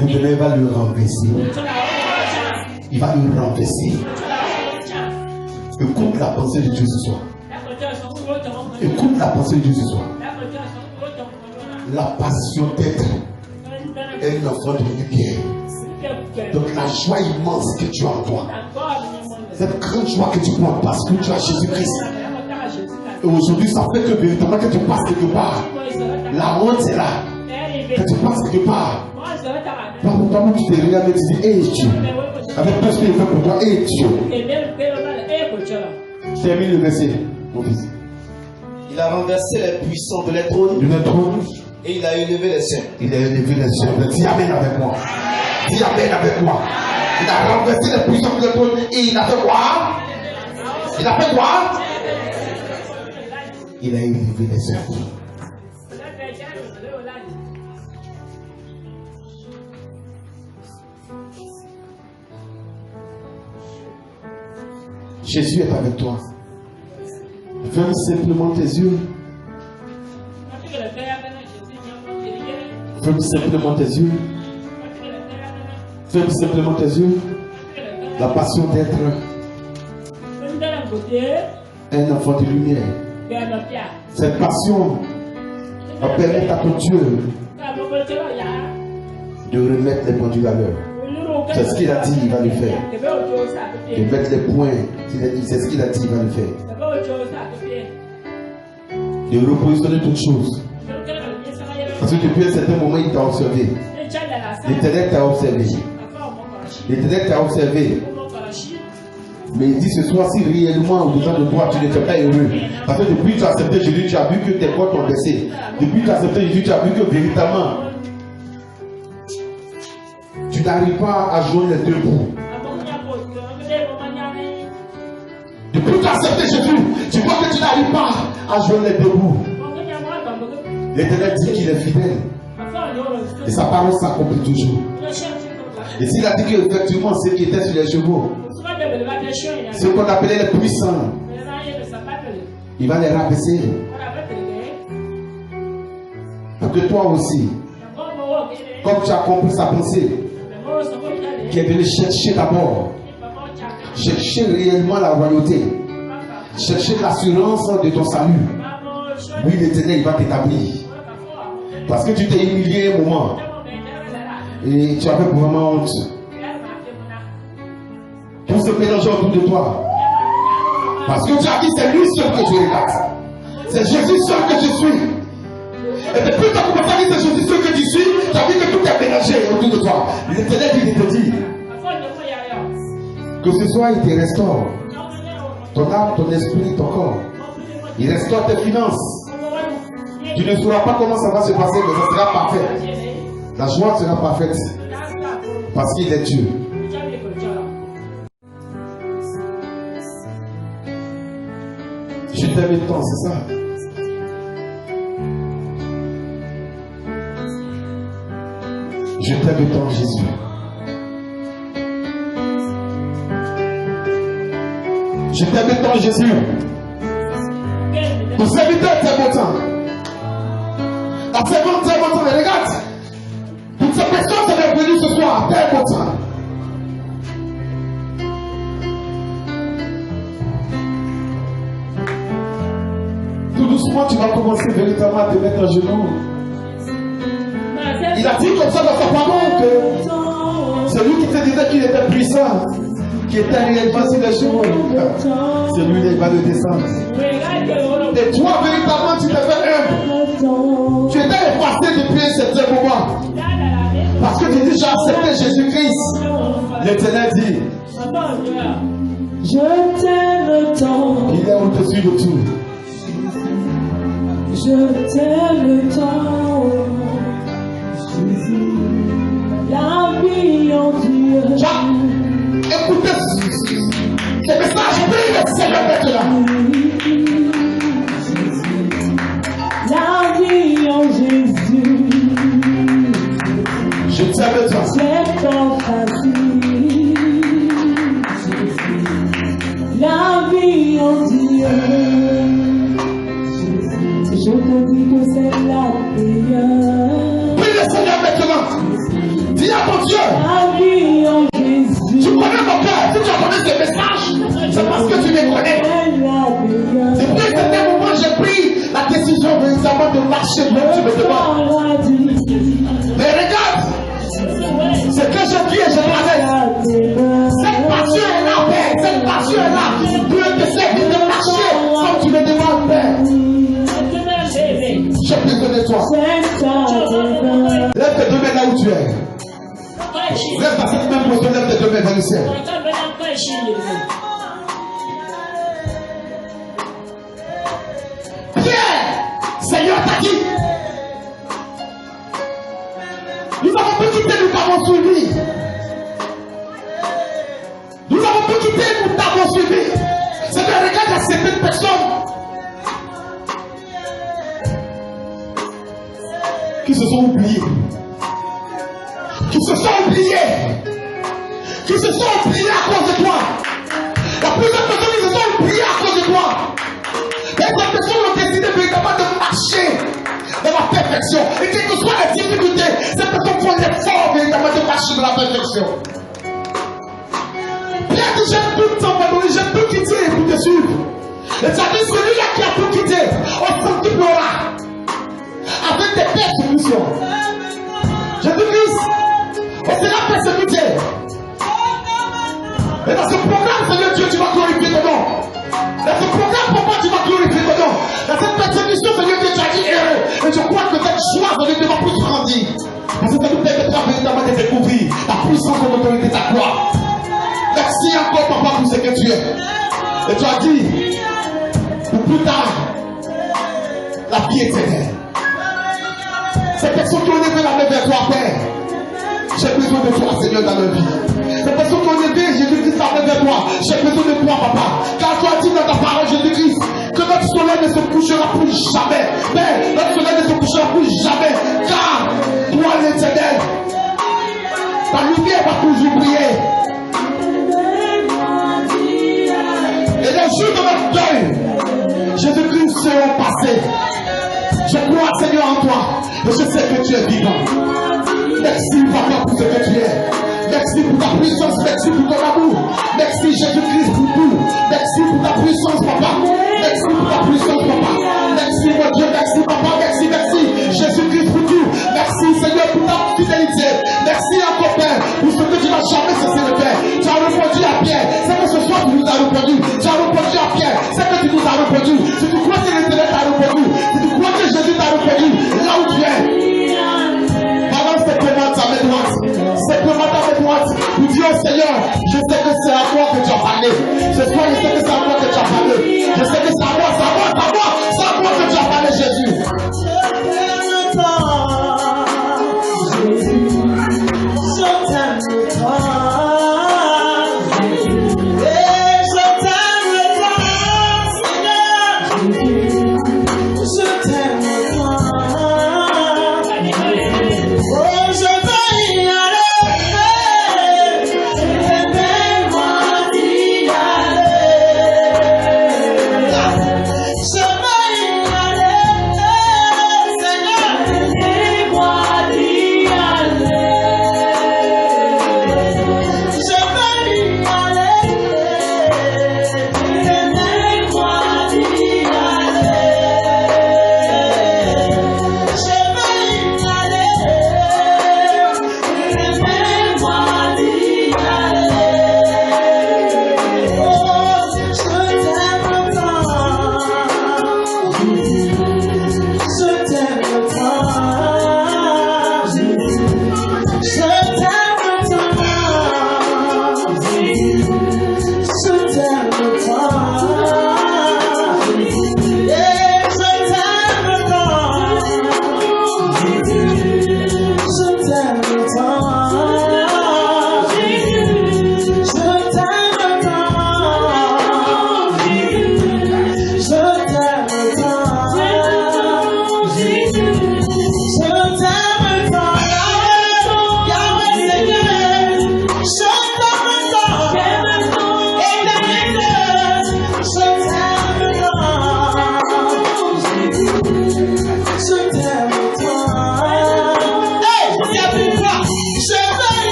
il va le renverser. Il va le renverser. Écoute la pensée de Dieu ce soir. Écoute la pensée de Dieu ce soir. La passion d'être un enfant de lumière. Donc la joie immense que tu as en toi. Cette grande joie que tu prends parce que tu as Jésus-Christ. Et aujourd'hui, ça fait que véritablement que tu passes quelque part. La honte est là. Que tu passes quelque part. Par le temps où tu te regardes et tu dis, hé Dieu. Avec tout ce qu'il fait pour toi, hé Dieu. Termine le verset, mon fils. Il a renversé les puissants de l'être et il a élevé les saints. Il a élevé les saints. Dis Amen avec moi. Dis Amen avec moi. Il a renversé les puissants de l'être et il a fait quoi? Il a fait quoi? Il a élevé les saints. Jésus est avec toi. Ferme simplement tes yeux. Ferme simplement tes yeux. Ferme simplement tes yeux. La passion d'être un enfant de lumière. Cette passion va permettre à ton Dieu de remettre les pendules à l'heure. C'est ce qu'il a dit, il va le faire. De mettre les points, c'est ce qu'il a dit, il va le faire. De repositionner toutes choses. Parce que depuis un certain moment, il t'a observé. L'Éternel t'a observé. L'Éternel t'a observé. Mais il dit ce soir, si réellement au-dedans de toi, tu n'étais pas heureux. Parce que depuis que tu as accepté Jésus, tu as vu que tes corps ont baissé. Depuis que tu as accepté Jésus, tu as vu que véritablement, tu n'arrives pas à joindre les deux bouts. Depuis que tu as accepté Jésus, tu vois que tu n'arrives pas à joindre les deux bouts. L'Éternel dit qu'il est fidèle. Et sa parole s'accomplit toujours. Et s'il a dit qu'effectivement, ceux qui étaient sur les chevaux, ce qu'on appelait les puissants, il va les rabaisser. Pour que toi aussi, comme tu as compris sa pensée, qui est venu chercher d'abord, chercher réellement la royauté, chercher l'assurance de ton salut. Oui, l'Éternel, il va t'établir. Parce que tu t'es humilié un moment. Et tu avais vraiment honte. Tout se mélange autour de toi. Parce que tu as dit, c'est lui seul que je regarde. C'est Jésus seul que je suis. Et depuis que tu as commencé à dire, c'est Jésus seul que tu suis, tu as vu que tout est mélangé autour de toi. L'Éternel, il te dit que ce soir, il te restaure. Ton âme, ton esprit, ton corps. Il restaure tes finances. Tu ne sauras pas comment ça va se passer, mais ça sera parfait. La joie sera parfaite. Parce qu'il est Dieu. Je t'aime tant, c'est ça. Je t'aime tant, Jésus. Je t'aime tant, Jésus. Ton serviteur t'aime autant. La servante t'aime autant. Mais regarde, toutes ces personnes sont venues ce soir, t'aime autant. Tout doucement, tu vas commencer véritablement à te mettre à genoux. Il a dit comme ça dans sa parole que celui qui te disait qu'il était puissant, qui était réellement sur les chevaux, celui-là il va le descendre. Et toi, véritablement, tu t'es fait humble. Tu étais effacé depuis un certain moment. Parce que tu dis, j'ai accepté Jésus-Christ. L'Éternel dit, je t'aime tant. Il est au-dessus de tout. Je t'aime tant. La vie en Dieu. Écoutez ce message, prie le Seigneur maintenant. La vie en Jésus. Je t'aime toi. C'est ton facile. La vie en connais. Depuis un certain moment, j'ai pris la décision véritablement de marcher là où tu me demandes. Mais regarde, c'est que je dis et je m'arrête. Cette passion est là, Père. Cette passion est là. Pour te servir de marcher comme tu me demandes, Père. J'ai besoin de toi. Lève tes deux mains là où tu es. Lève dans cette même position, lève tes deux mains vers le ciel. Pierre, Seigneur t'a dit. Nous avons pu quitter, nous t'avons suivi. Nous avons pu quitter, nous t'avons suivi. C'est que regarde à certaines personnes qui se sont oubliés. Qui se sont oubliés. Qui se sont oubliés à cause de toi. Il y a plusieurs personnes qui se sont oubliées à cause de toi. Et ces personnes ont décidé véritablement de marcher dans la perfection. Et quelles que soient les difficultés, ces personnes font l'effort véritablement de marcher dans la perfection. Pierre dit, j'ai tout abandonné, j'ai tout quitté pour te suivre. Et tu as dit, celui-là qui a tout quitté, on s'occupera avec des persécutions. Jésus-Christ, on sera persécuté. Et dans ce programme, Seigneur Dieu, tu vas glorifier ton nom. Dans ce programme, pourquoi tu vas glorifier ton nom? Dans cette persécution, Seigneur Dieu, tu as dit heureux. Et je crois que cette joie, Seigneur Dieu, va plus grandir. Parce que ça nous permettra véritablement de découvrir la puissance de l'autorité de ta gloire. Merci encore, Papa, pour ce que tu es. Et tu as dit, pour plus tard, la vie éternelle. Ces personnes qui ont levé la main vers toi, Père, j'ai besoin de toi, Seigneur, dans leur vie. Ces personnes qui ont levé Jésus-Christ la main vers toi, j'ai besoin de toi, Papa. Car tu as dit dans ta parole, Jésus-Christ, que notre soleil ne se couchera plus jamais. Père, notre soleil ne se couchera plus jamais. Car toi, l'Éternel, ta lumière va toujours briller. Et les jours de notre deuil, Jésus-Christ seront passés. Je crois, Seigneur, en toi. Et je sais que tu es vivant. Merci, Papa, pour ce que tu es. Merci pour ta puissance. Merci pour ton amour. Merci, Jésus-Christ, pour tout. Merci pour ta puissance, Papa. Merci pour ta puissance, Papa. Merci, mon Dieu. Merci, Papa. Merci, merci. Jésus-Christ, pour tout. Merci, Seigneur, pour ta fidélité. Merci encore, Père, pour ce que tu n'as jamais cessé de faire. Tu as répondu à Pierre. C'est que ce soir, tu nous as répondu. Tu as répondu à Pierre. C'est que tu nous as répondu. Si tu crois que l'Éternel t'a répondu, si tu crois que Jésus t'a répondu, là où tu es, balance simplement ta main droite. Simplement ta main droite. Pour dire au Seigneur, je sais que c'est à moi que tu as parlé. Ce soir, je sais que c'est à moi que tu as parlé.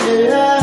yeah.